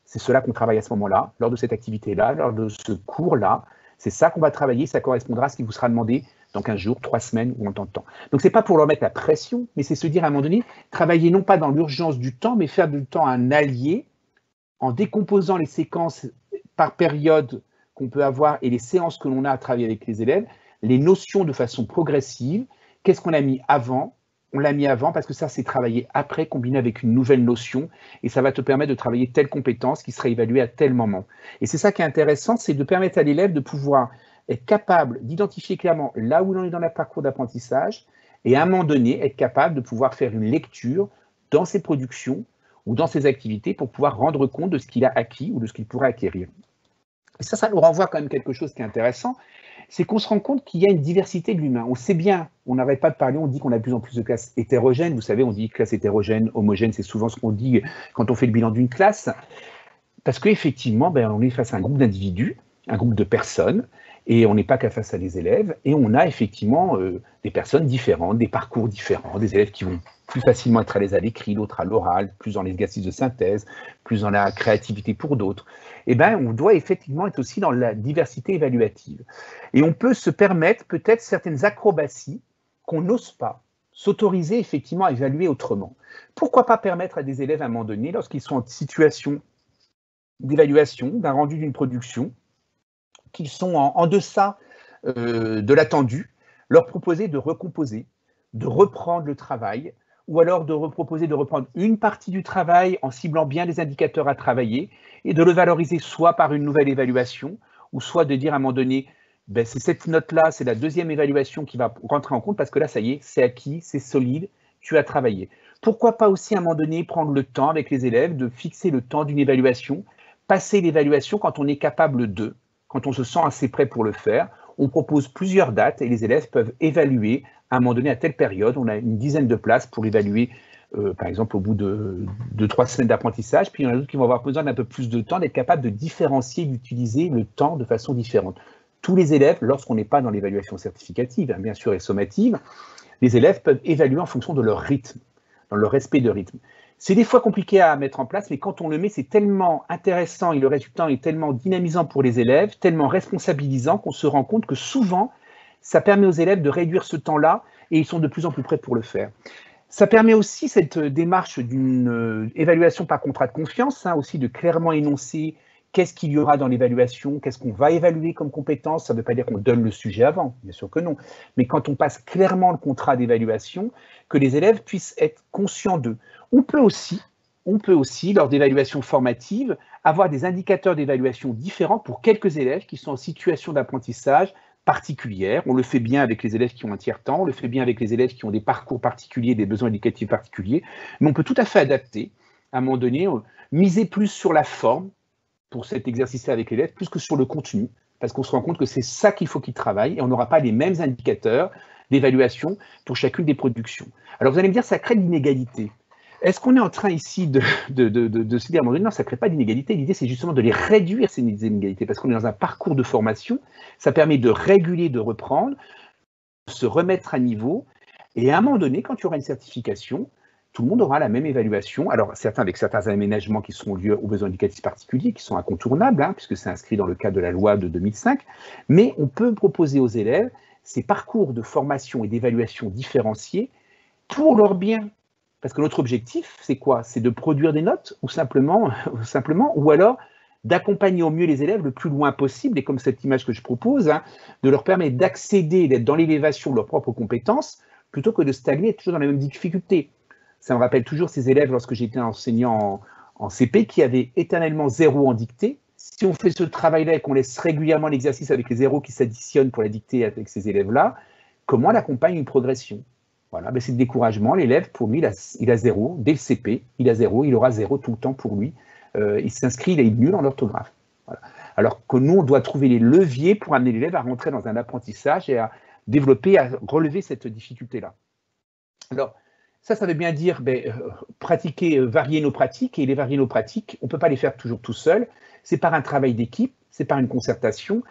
A: c'est cela qu'on travaille à ce moment-là, lors de cette activité-là, lors de ce cours-là. C'est ça qu'on va travailler, ça correspondra à ce qui vous sera demandé dans 15 jours, 3 semaines ou en temps de temps. Donc, ce n'est pas pour leur mettre la pression, mais c'est se dire à un moment donné, travailler non pas dans l'urgence du temps, mais faire du temps un allié en décomposant les séquences par période qu'on peut avoir et les séances que l'on a à travailler avec les élèves, les notions de façon progressive. Qu'est-ce qu'on a mis avant? On l'a mis avant parce que ça, c'est travaillé après, combiné avec une nouvelle notion, et ça va te permettre de travailler telle compétence qui sera évaluée à tel moment. Et c'est ça qui est intéressant, c'est de permettre à l'élève de pouvoir être capable d'identifier clairement là où l'on est dans le parcours d'apprentissage, et à un moment donné, être capable de pouvoir faire une lecture dans ses productions ou dans ses activités pour pouvoir rendre compte de ce qu'il a acquis ou de ce qu'il pourrait acquérir. Et ça nous renvoie quand même quelque chose qui est intéressant, c'est qu'on se rend compte qu'il y a une diversité de l'humain. On sait bien, on n'arrête pas de parler, on dit qu'on a de plus en plus de classes hétérogènes. Vous savez, on dit classe hétérogène, homogène, c'est souvent ce qu'on dit quand on fait le bilan d'une classe. Parce qu'effectivement, on est face à un groupe d'individus, un groupe de personnes, et on n'est pas qu'à face à des élèves, et on a effectivement des personnes différentes, des parcours différents, des élèves qui vont plus facilement être à l'aise à l'écrit, d'autres à l'oral, plus dans l'exercice de synthèse, plus dans la créativité pour d'autres. On doit effectivement être aussi dans la diversité évaluative. Et on peut se permettre peut-être certaines acrobaties qu'on n'ose pas s'autoriser effectivement à évaluer autrement. Pourquoi pas permettre à des élèves à un moment donné, lorsqu'ils sont en situation d'évaluation, d'un rendu d'une production, qu'ils sont en deçà de l'attendu, leur proposer de recomposer, de reprendre le travail, ou alors de proposer de reprendre une partie du travail en ciblant bien les indicateurs à travailler et de le valoriser soit par une nouvelle évaluation, ou soit de dire à un moment donné, c'est cette note-là, c'est la deuxième évaluation qui va rentrer en compte parce que là, ça y est, c'est acquis, c'est solide, tu as travaillé. Pourquoi pas aussi à un moment donné prendre le temps avec les élèves de fixer le temps d'une évaluation, passer l'évaluation quand on est capable de, quand on se sent assez prêt pour le faire. On propose plusieurs dates et les élèves peuvent évaluer à un moment donné, à telle période. On a une dizaine de places pour évaluer, par exemple, au bout de 3 semaines d'apprentissage. Puis il y en a d'autres qui vont avoir besoin d'un peu plus de temps, d'être capable de différencier, d'utiliser le temps de façon différente. tous les élèves, lorsqu'on n'est pas dans l'évaluation certificative, bien sûr, et sommative, les élèves peuvent évaluer en fonction de leur rythme, dans leur respect de rythme. C'est des fois compliqué à mettre en place, mais quand on le met, c'est tellement intéressant et le résultat est tellement dynamisant pour les élèves, tellement responsabilisant qu'on se rend compte que souvent, ça permet aux élèves de réduire ce temps-là et ils sont de plus en plus prêts pour le faire. Ça permet aussi cette démarche d'une évaluation par contrat de confiance, aussi de clairement énoncer qu'est-ce qu'il y aura dans l'évaluation, qu'est-ce qu'on va évaluer comme compétence. Ça ne veut pas dire qu'on donne le sujet avant, bien sûr que non. Mais quand on passe clairement le contrat d'évaluation, que les élèves puissent être conscients d'eux. On peut aussi, lors d'évaluations formatives, avoir des indicateurs d'évaluation différents pour quelques élèves qui sont en situation d'apprentissage particulière. On le fait bien avec les élèves qui ont un tiers-temps, on le fait bien avec les élèves qui ont des parcours particuliers, des besoins éducatifs particuliers, mais on peut tout à fait adapter, à un moment donné, miser plus sur la forme pour cet exercice-là avec l'élève, plus que sur le contenu, parce qu'on se rend compte que c'est ça qu'il faut qu'il travaille, et on n'aura pas les mêmes indicateurs d'évaluation pour chacune des productions. Alors vous allez me dire, ça crée de l'inégalité. Est-ce qu'on est en train ici de se dire, non, ça ne crée pas d'inégalité, l'idée c'est justement de les réduire, ces inégalités, parce qu'on est dans un parcours de formation, ça permet de réguler, de reprendre, de se remettre à niveau, et à un moment donné, quand il y aura une certification, tout le monde aura la même évaluation, alors certains avec certains aménagements qui seront liés aux besoins éducatifs particuliers, qui sont incontournables, puisque c'est inscrit dans le cadre de la loi de 2005, mais on peut proposer aux élèves ces parcours de formation et d'évaluation différenciés pour leur bien. Parce que notre objectif, c'est quoi? C'est de produire des notes ou simplement ou alors d'accompagner au mieux les élèves le plus loin possible, et comme cette image que je propose, de leur permettre d'accéder, d'être dans l'élévation de leurs propres compétences, plutôt que de stagner toujours dans les mêmes difficultés. Ça me rappelle toujours ces élèves, lorsque j'étais enseignant en CP, qui avaient éternellement 0 en dictée. Si on fait ce travail-là et qu'on laisse régulièrement l'exercice avec les 0 qui s'additionnent pour la dictée avec ces élèves-là, comment on accompagne une progression? Voilà, c'est le découragement. L'élève, pour lui, il a 0. Dès le CP, il a 0. Il aura 0 tout le temps pour lui. Il s'inscrit, il est nul en orthographe. Voilà. Alors que nous, on doit trouver les leviers pour amener l'élève à rentrer dans un apprentissage et à développer, à relever cette difficulté-là. Alors, ça veut bien dire pratiquer, varier nos pratiques, et les varier nos pratiques, on ne peut pas les faire toujours tout seul, c'est par un travail d'équipe, c'est par une concertation,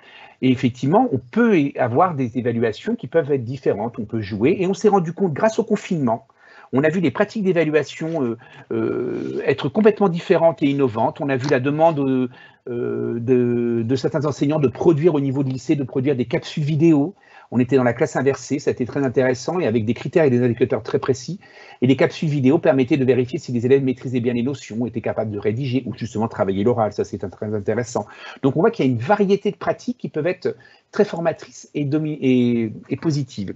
A: et effectivement, on peut avoir des évaluations qui peuvent être différentes, on peut jouer, et on s'est rendu compte, grâce au confinement, on a vu les pratiques d'évaluation être complètement différentes et innovantes, on a vu la demande de certains enseignants de produire au niveau du lycée, de produire des capsules vidéo. On était dans la classe inversée, ça a été très intéressant, et avec des critères et des indicateurs très précis. Et les capsules vidéo permettaient de vérifier si les élèves maîtrisaient bien les notions, étaient capables de rédiger ou justement travailler l'oral. Ça, c'est très intéressant. Donc, on voit qu'il y a une variété de pratiques qui peuvent être très formatrices et positives.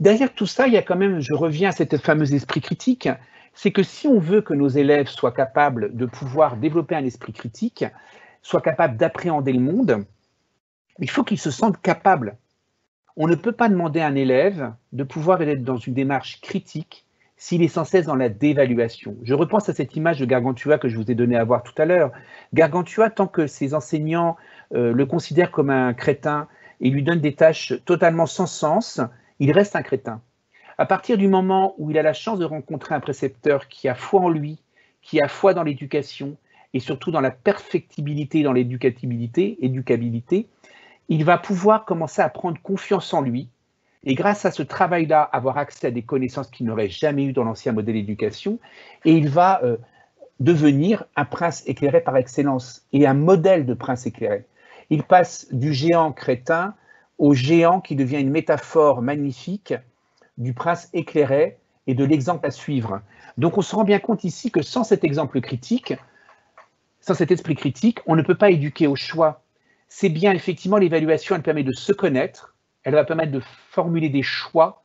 A: Derrière tout ça, il y a quand même, je reviens à cet fameux esprit critique, c'est que si on veut que nos élèves soient capables de pouvoir développer un esprit critique, soient capables d'appréhender le monde, il faut qu'ils se sentent capables. On ne peut pas demander à un élève de pouvoir être dans une démarche critique s'il est sans cesse dans la dévaluation. Je repense à cette image de Gargantua que je vous ai donnée à voir tout à l'heure. Gargantua, tant que ses enseignants le considèrent comme un crétin et lui donnent des tâches totalement sans sens, il reste un crétin. À partir du moment où il a la chance de rencontrer un précepteur qui a foi en lui, qui a foi dans l'éducation et surtout dans la perfectibilité, dans l'éducabilité, il va pouvoir commencer à prendre confiance en lui et grâce à ce travail-là, avoir accès à des connaissances qu'il n'aurait jamais eues dans l'ancien modèle d'éducation, et il va devenir un prince éclairé par excellence et un modèle de prince éclairé. Il passe du géant crétin au géant qui devient une métaphore magnifique du prince éclairé et de l'exemple à suivre. Donc on se rend bien compte ici que sans cet exemple critique, sans cet esprit critique, on ne peut pas éduquer au choix. C'est bien, effectivement, l'évaluation, elle permet de se connaître, elle va permettre de formuler des choix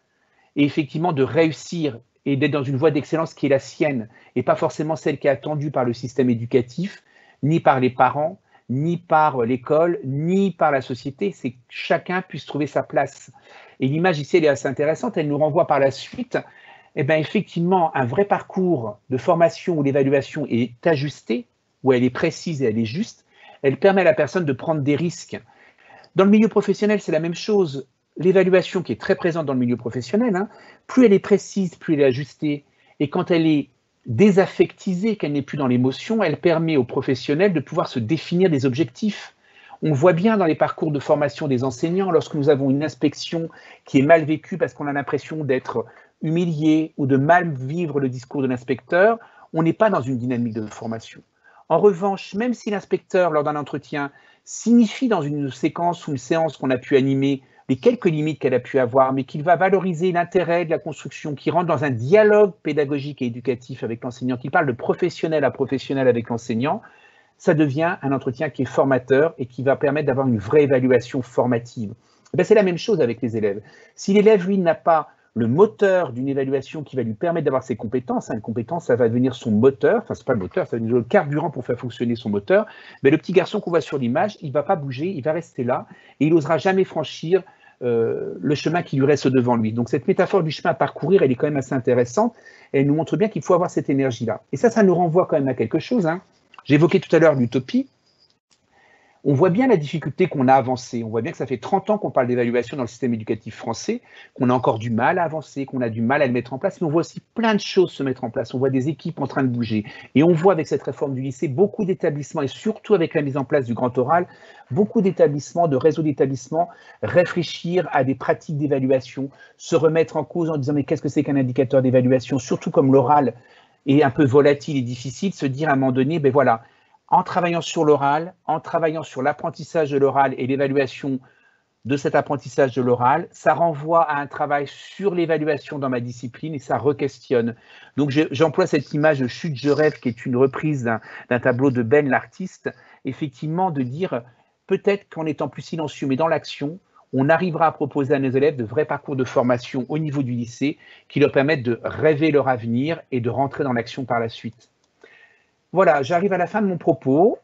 A: et effectivement de réussir et d'être dans une voie d'excellence qui est la sienne et pas forcément celle qui est attendue par le système éducatif, ni par les parents, ni par l'école, ni par la société. C'est que chacun puisse trouver sa place. Et l'image ici, elle est assez intéressante, elle nous renvoie par la suite, effectivement, un vrai parcours de formation où l'évaluation est ajustée, où elle est précise et elle est juste, elle permet à la personne de prendre des risques. Dans le milieu professionnel, c'est la même chose. L'évaluation qui est très présente dans le milieu professionnel, plus elle est précise, plus elle est ajustée. Et quand elle est désaffectisée, qu'elle n'est plus dans l'émotion, elle permet aux professionnels de pouvoir se définir des objectifs. On voit bien dans les parcours de formation des enseignants, lorsque nous avons une inspection qui est mal vécue parce qu'on a l'impression d'être humilié ou de mal vivre le discours de l'inspecteur, on n'est pas dans une dynamique de formation. En revanche, même si l'inspecteur, lors d'un entretien, signifie dans une séquence ou une séance qu'on a pu animer les quelques limites qu'elle a pu avoir, mais qu'il va valoriser l'intérêt de la construction, qui rentre dans un dialogue pédagogique et éducatif avec l'enseignant, qui parle de professionnel à professionnel avec l'enseignant, ça devient un entretien qui est formateur et qui va permettre d'avoir une vraie évaluation formative. C'est la même chose avec les élèves. Si l'élève, lui, n'a pas le moteur d'une évaluation qui va lui permettre d'avoir ses compétences, une compétence, ça va devenir son moteur, enfin, c'est pas le moteur, ça va devenir le carburant pour faire fonctionner son moteur, mais le petit garçon qu'on voit sur l'image, il ne va pas bouger, il va rester là, et il n'osera jamais franchir le chemin qui lui reste devant lui. Donc cette métaphore du chemin à parcourir, elle est quand même assez intéressante, et elle nous montre bien qu'il faut avoir cette énergie-là. Et ça nous renvoie quand même à quelque chose, hein. J'évoquais tout à l'heure l'utopie. On voit bien la difficulté qu'on a avancé. On voit bien que ça fait 30 ans qu'on parle d'évaluation dans le système éducatif français, qu'on a encore du mal à avancer, qu'on a du mal à le mettre en place, mais on voit aussi plein de choses se mettre en place. On voit des équipes en train de bouger. Et on voit avec cette réforme du lycée beaucoup d'établissements, et surtout avec la mise en place du grand oral, beaucoup d'établissements, de réseaux d'établissements, réfléchir à des pratiques d'évaluation, se remettre en cause en disant mais qu'est-ce que c'est qu'un indicateur d'évaluation, surtout comme l'oral est un peu volatile et difficile, se dire à un moment donné, ben voilà, en travaillant sur l'oral, en travaillant sur l'apprentissage de l'oral et l'évaluation de cet apprentissage de l'oral, ça renvoie à un travail sur l'évaluation dans ma discipline et ça re-questionne. Donc j'emploie cette image de Chute, je rêve, qui est une reprise d'un tableau de Ben, l'artiste, effectivement de dire peut-être qu'en étant plus silencieux, mais dans l'action, on arrivera à proposer à nos élèves de vrais parcours de formation au niveau du lycée qui leur permettent de rêver leur avenir et de rentrer dans l'action par la suite. Voilà, j'arrive à la fin de mon propos.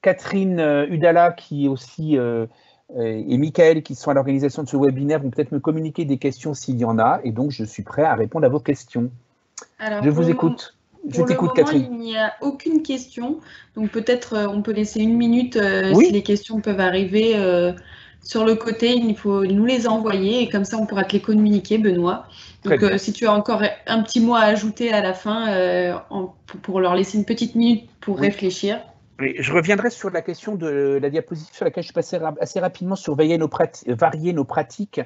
A: Catherine Udala, qui est aussi, et Michael, qui sont à l'organisation de ce webinaire, vont peut-être me communiquer des questions s'il y en a, et donc je suis prêt à répondre à vos questions. Alors, je vous écoute.
B: Je t'écoute, Catherine. Il n'y a aucune question, donc peut-être on peut laisser une minute oui. Si les questions peuvent arriver sur le côté, il faut nous les envoyer, et comme ça on pourra te les communiquer, Benoît. Donc si tu as encore un petit mot à ajouter à la fin, pour leur laisser une petite minute pour réfléchir.
A: Oui, je reviendrai sur la question de la diapositive sur laquelle je suis passé assez rapidement sur varier nos pratiques,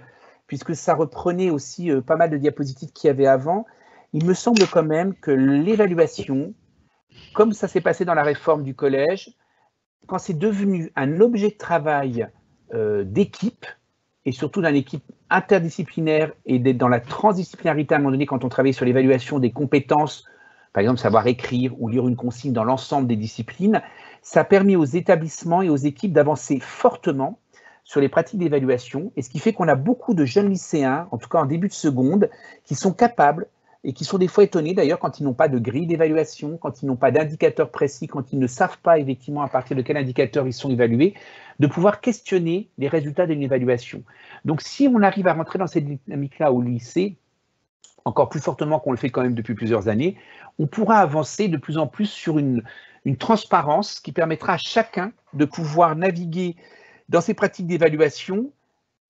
A: puisque ça reprenait aussi pas mal de diapositives qu'il y avait avant. Il me semble quand même que l'évaluation, comme ça s'est passé dans la réforme du collège, quand c'est devenu un objet de travail d'équipe, et surtout d'une équipe interdisciplinaire et d'être dans la transdisciplinarité à un moment donné quand on travaille sur l'évaluation des compétences, par exemple savoir écrire ou lire une consigne dans l'ensemble des disciplines, ça a permis aux établissements et aux équipes d'avancer fortement sur les pratiques d'évaluation, et ce qui fait qu'on a beaucoup de jeunes lycéens, en tout cas en début de seconde, qui sont capables et qui sont des fois étonnés d'ailleurs quand ils n'ont pas de grille d'évaluation, quand ils n'ont pas d'indicateur précis, quand ils ne savent pas effectivement à partir de quel indicateur ils sont évalués, de pouvoir questionner les résultats d'une évaluation. Donc si on arrive à rentrer dans cette dynamique-là au lycée, encore plus fortement qu'on le fait quand même depuis plusieurs années, on pourra avancer de plus en plus sur une transparence qui permettra à chacun de pouvoir naviguer dans ces pratiques d'évaluation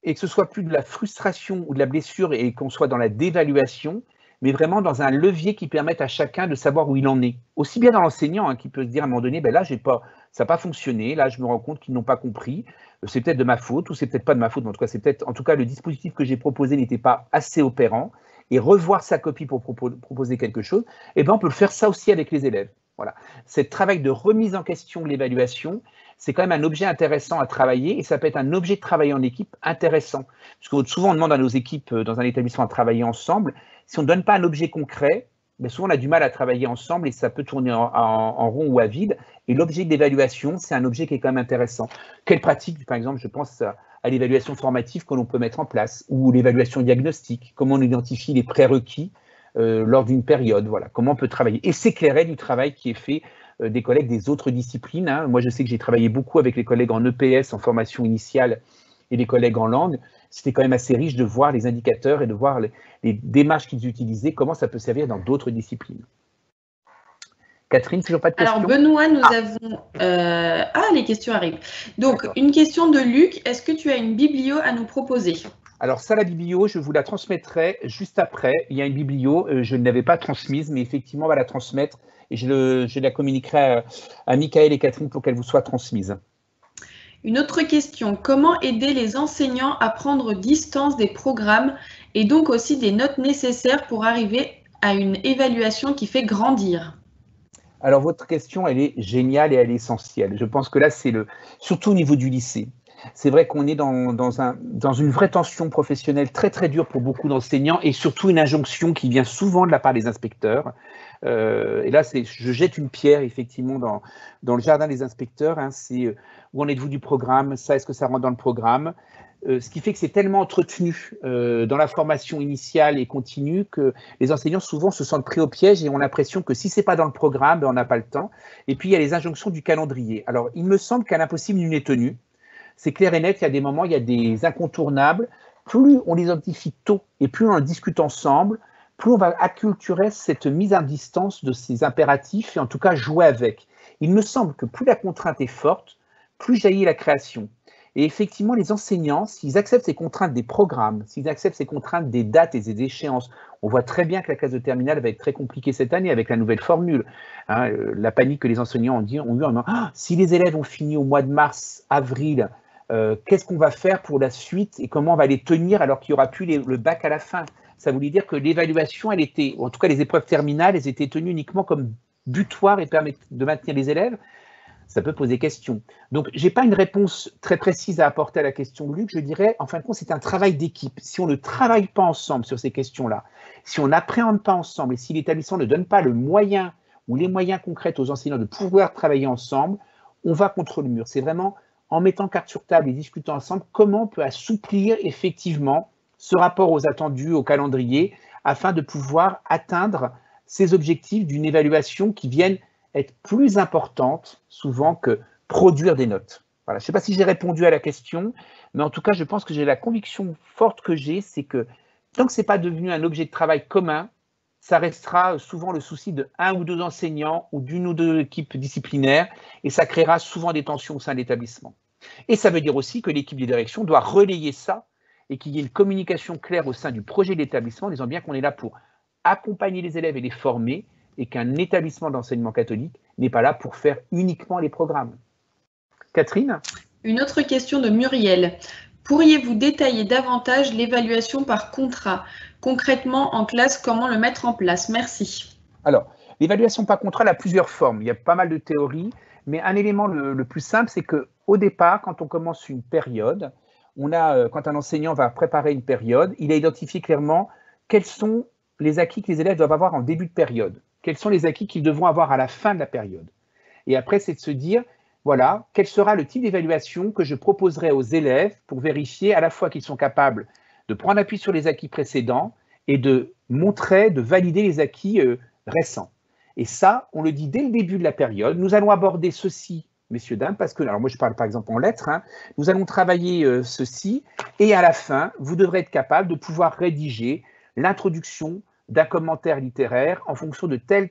A: et que ce soit plus de la frustration ou de la blessure et qu'on soit dans la dévaluation, mais vraiment dans un levier qui permette à chacun de savoir où il en est. Aussi bien dans l'enseignant, qui peut se dire à un moment donné, ben là, ça n'a pas fonctionné, là, je me rends compte qu'ils n'ont pas compris, c'est peut-être de ma faute, ou c'est peut-être pas de ma faute, mais en tout cas, le dispositif que j'ai proposé n'était pas assez opérant, et revoir sa copie pour proposer quelque chose, eh ben, on peut le faire ça aussi avec les élèves. Voilà. Ce travail de remise en question de l'évaluation, c'est quand même un objet intéressant à travailler, et ça peut être un objet de travail en équipe intéressant. Parce que souvent, on demande à nos équipes dans un établissement à travailler ensemble. Si on ne donne pas un objet concret, ben souvent on a du mal à travailler ensemble et ça peut tourner en rond ou à vide. Et l'objet d'évaluation, c'est un objet qui est quand même intéressant. Quelle pratique, par exemple, je pense à l'évaluation formative que l'on peut mettre en place, ou l'évaluation diagnostique, comment on identifie les prérequis lors d'une période, voilà, comment on peut travailler. Et s'éclairer du travail qui est fait des collègues des autres disciplines. Hein. Moi, je sais que j'ai travaillé beaucoup avec les collègues en EPS, en formation initiale, et les collègues en langue. C'était quand même assez riche de voir les indicateurs et de voir les démarches qu'ils utilisaient, comment ça peut servir dans d'autres disciplines. Catherine, toujours pas de questions?
B: Alors, Benoît, nous avons... les questions arrivent. Donc, une question de Luc. Est-ce que tu as une biblio à nous proposer?
A: Alors ça, la biblio, je vous la transmettrai juste après. Il y a une biblio, je ne l'avais pas transmise, mais effectivement, on va la transmettre et je la communiquerai à Michael et Catherine pour qu'elle vous soit transmise.
B: Une autre question, comment aider les enseignants à prendre distance des programmes et donc aussi des notes nécessaires pour arriver à une évaluation qui fait grandir?
A: Alors, votre question, elle est géniale et elle est essentielle. Je pense que là, surtout au niveau du lycée. C'est vrai qu'on est dans une vraie tension professionnelle très, très dure pour beaucoup d'enseignants et surtout une injonction qui vient souvent de la part des inspecteurs. Et là, je jette une pierre, effectivement, dans le jardin des inspecteurs. Hein, c'est où en êtes-vous du programme? Ça, est-ce que ça rentre dans le programme? Ce qui fait que c'est tellement entretenu dans la formation initiale et continue que les enseignants souvent se sentent pris au piège et ont l'impression que si c'est pas dans le programme, ben on n'a pas le temps. Et puis il y a les injonctions du calendrier. Alors il me semble qu'à l'impossible nul n'est tenu. C'est clair et net, il y a des moments, il y a des incontournables. Plus on les identifie tôt et plus on en discute ensemble, plus on va acculturer cette mise à distance de ces impératifs et en tout cas jouer avec. Il me semble que plus la contrainte est forte, plus jaillit la création. Et effectivement, les enseignants, s'ils acceptent ces contraintes des programmes, s'ils acceptent ces contraintes des dates et des échéances, on voit très bien que la classe de terminale va être très compliquée cette année avec la nouvelle formule. Hein, la panique que les enseignants ont eu en disant si les élèves ont fini au mois de mars, avril, qu'est-ce qu'on va faire pour la suite et comment on va les tenir alors qu'il n'y aura plus le bac à la fin? Ça voulait dire que l'évaluation, elle était, en tout cas les épreuves terminales, elles étaient tenues uniquement comme butoir et permettent de maintenir les élèves. Ça peut poser question. Donc, je n'ai pas une réponse très précise à apporter à la question de Luc. Je dirais, en fin de compte, c'est un travail d'équipe. Si on ne travaille pas ensemble sur ces questions-là, si on n'appréhende pas ensemble et si l'établissement ne donne pas le moyen ou les moyens concrets aux enseignants de pouvoir travailler ensemble, on va contre le mur. C'est vraiment en mettant carte sur table et discutant ensemble comment on peut assouplir effectivement ce rapport aux attendus, au calendrier, afin de pouvoir atteindre ces objectifs d'une évaluation qui vienne être plus importante souvent que produire des notes. Voilà. Je ne sais pas si j'ai répondu à la question, mais en tout cas, je pense que j'ai la conviction forte que j'ai, c'est que tant que ce n'est pas devenu un objet de travail commun, ça restera souvent le souci de un ou deux enseignants ou d'une ou deux équipes disciplinaires et ça créera souvent des tensions au sein de l'établissement. Et ça veut dire aussi que l'équipe de direction doit relayer ça et qu'il y ait une communication claire au sein du projet de l'établissement, disant bien qu'on est là pour accompagner les élèves et les former, et qu'un établissement d'enseignement catholique n'est pas là pour faire uniquement les programmes. Catherine?
B: Une autre question de Muriel. Pourriez-vous détailler davantage l'évaluation par contrat? Concrètement, en classe, comment le mettre en place? Merci.
A: Alors, l'évaluation par contrat, elle a plusieurs formes. Il y a pas mal de théories, mais un élément le plus simple, c'est qu'au départ, quand on commence une période, quand un enseignant va préparer une période, il a identifié clairement quels sont les acquis que les élèves doivent avoir en début de période. Quels sont les acquis qu'ils devront avoir à la fin de la période. Et après, c'est de se dire, voilà, quel sera le type d'évaluation que je proposerai aux élèves pour vérifier à la fois qu'ils sont capables de prendre appui sur les acquis précédents et de montrer, de valider les acquis récents. Et ça, on le dit dès le début de la période. Nous allons aborder ceci, messieurs, dames, parce que, alors moi je parle par exemple en lettres, hein, nous allons travailler ceci, et à la fin, vous devrez être capable de pouvoir rédiger l'introduction d'un commentaire littéraire en fonction de tel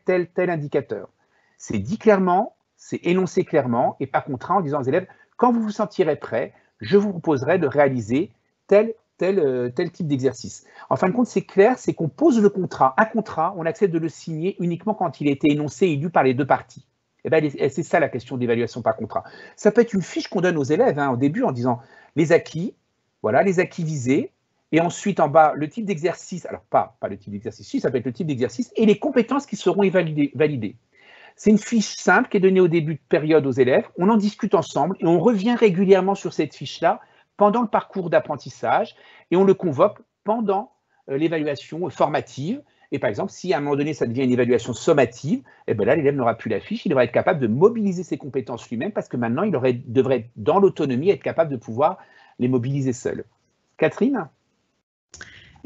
A: indicateur. C'est dit clairement, c'est énoncé clairement et pas contraint en disant aux élèves, quand vous vous sentirez prêt, je vous proposerai de réaliser tel type d'exercice. En fin de compte, c'est clair, c'est qu'on pose le contrat. Un contrat, on accepte de le signer uniquement quand il a été énoncé et lu par les deux parties. Et bien, c'est ça la question d'évaluation par contrat. Ça peut être une fiche qu'on donne aux élèves au début en disant les acquis, voilà, les acquis visés, et ensuite, en bas, le type d'exercice, alors pas le type d'exercice, si, ça peut être le type d'exercice, et les compétences qui seront validées. C'est une fiche simple qui est donnée au début de période aux élèves, on en discute ensemble, et on revient régulièrement sur cette fiche-là pendant le parcours d'apprentissage, et on le convoque pendant l'évaluation formative. Et par exemple, si à un moment donné, ça devient une évaluation sommative, et bien là, l'élève n'aura plus la fiche, il devra être capable de mobiliser ses compétences lui-même, parce que maintenant, il devrait, dans l'autonomie, être capable de pouvoir les mobiliser seul. Catherine ?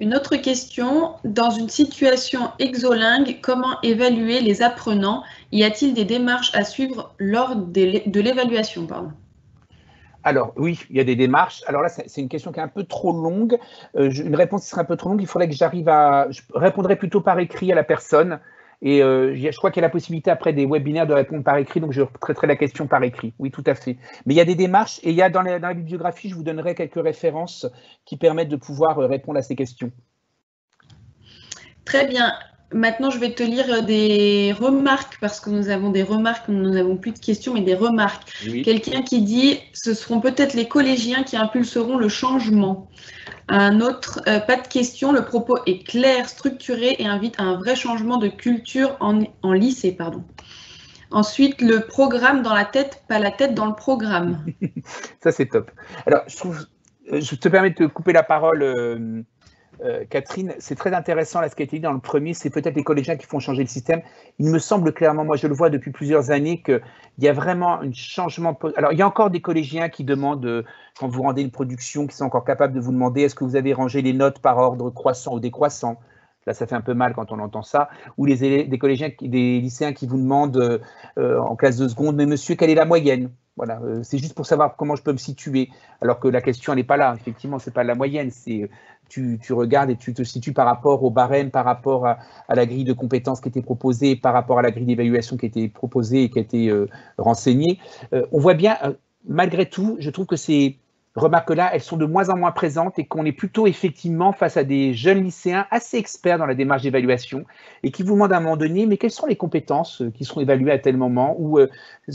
B: Une autre question, dans une situation exolingue, comment évaluer les apprenants? Y a-t-il des démarches à suivre lors de l'évaluation?
A: Alors oui, il y a des démarches. Alors là, c'est une question qui est un peu trop longue. Une réponse qui serait un peu trop longue, il faudrait que je répondrai plutôt par écrit à la personne. Et je crois qu'il y a la possibilité après des webinaires de répondre par écrit, donc je traiterai la question par écrit. Oui, tout à fait. Mais il y a des démarches et il y a dans la bibliographie, je vous donnerai quelques références qui permettent de pouvoir répondre à ces questions.
B: Très bien. Maintenant, je vais te lire des remarques parce que nous avons des remarques, nous n'avons plus de questions, mais des remarques.
A: Oui.
B: Quelqu'un qui dit « Ce seront peut-être les collégiens qui impulseront le changement ». Un autre, pas de question, le propos est clair, structuré et invite à un vrai changement de culture en lycée. Pardon. Ensuite, le programme dans la tête, pas la tête dans le programme.
A: Ça, c'est top. Alors, je te permets de te couper la parole, Catherine. C'est très intéressant, là, ce qui a été dit dans le premier, c'est peut-être les collégiens qui font changer le système. Il me semble clairement, moi je le vois depuis plusieurs années, qu'il y a vraiment un changement. Alors, il y a encore des collégiens qui demandent, quand vous rendez une production, qui sont encore capables de vous demander est-ce que vous avez rangé les notes par ordre croissant ou décroissant. Là, ça fait un peu mal quand on entend ça. Ou des collégiens, des lycéens qui vous demandent en classe de seconde, mais monsieur, quelle est la moyenne? Voilà, c'est juste pour savoir comment je peux me situer. Alors que la question, elle n'est pas là. Effectivement, ce n'est pas la moyenne. C'est tu regardes et tu te situes par rapport au barème, par rapport à la grille de compétences qui était proposée, par rapport à la grille d'évaluation qui a été proposée et qui a été renseignée. On voit bien, malgré tout, je trouve que ces remarques-là, elles sont de moins en moins présentes et qu'on est plutôt effectivement face à des jeunes lycéens assez experts dans la démarche d'évaluation et qui vous demandent à un moment donné, mais quelles sont les compétences qui seront évaluées à tel moment, ou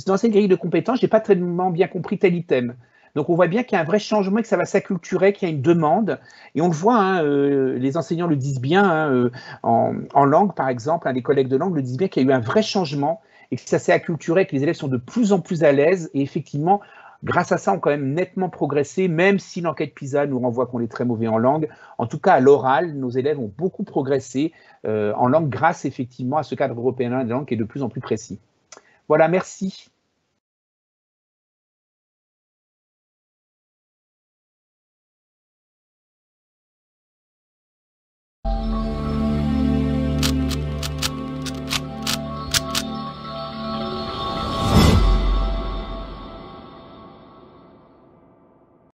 A: dans cette grille de compétences, je n'ai pas tellement bien compris tel item. Donc on voit bien qu'il y a un vrai changement et que ça va s'acculturer, qu'il y a une demande. Et on le voit, hein, les enseignants le disent bien, hein, en langue par exemple, hein, les collègues de langue le disent bien qu'il y a eu un vrai changement et que ça s'est acculturé, que les élèves sont de plus en plus à l'aise et effectivement, grâce à ça, on a quand même nettement progressé, même si l'enquête PISA nous renvoie qu'on est très mauvais en langue. En tout cas, à l'oral, nos élèves ont beaucoup progressé en langue grâce effectivement à ce cadre européen de langue qui est de plus en plus précis. Voilà, merci.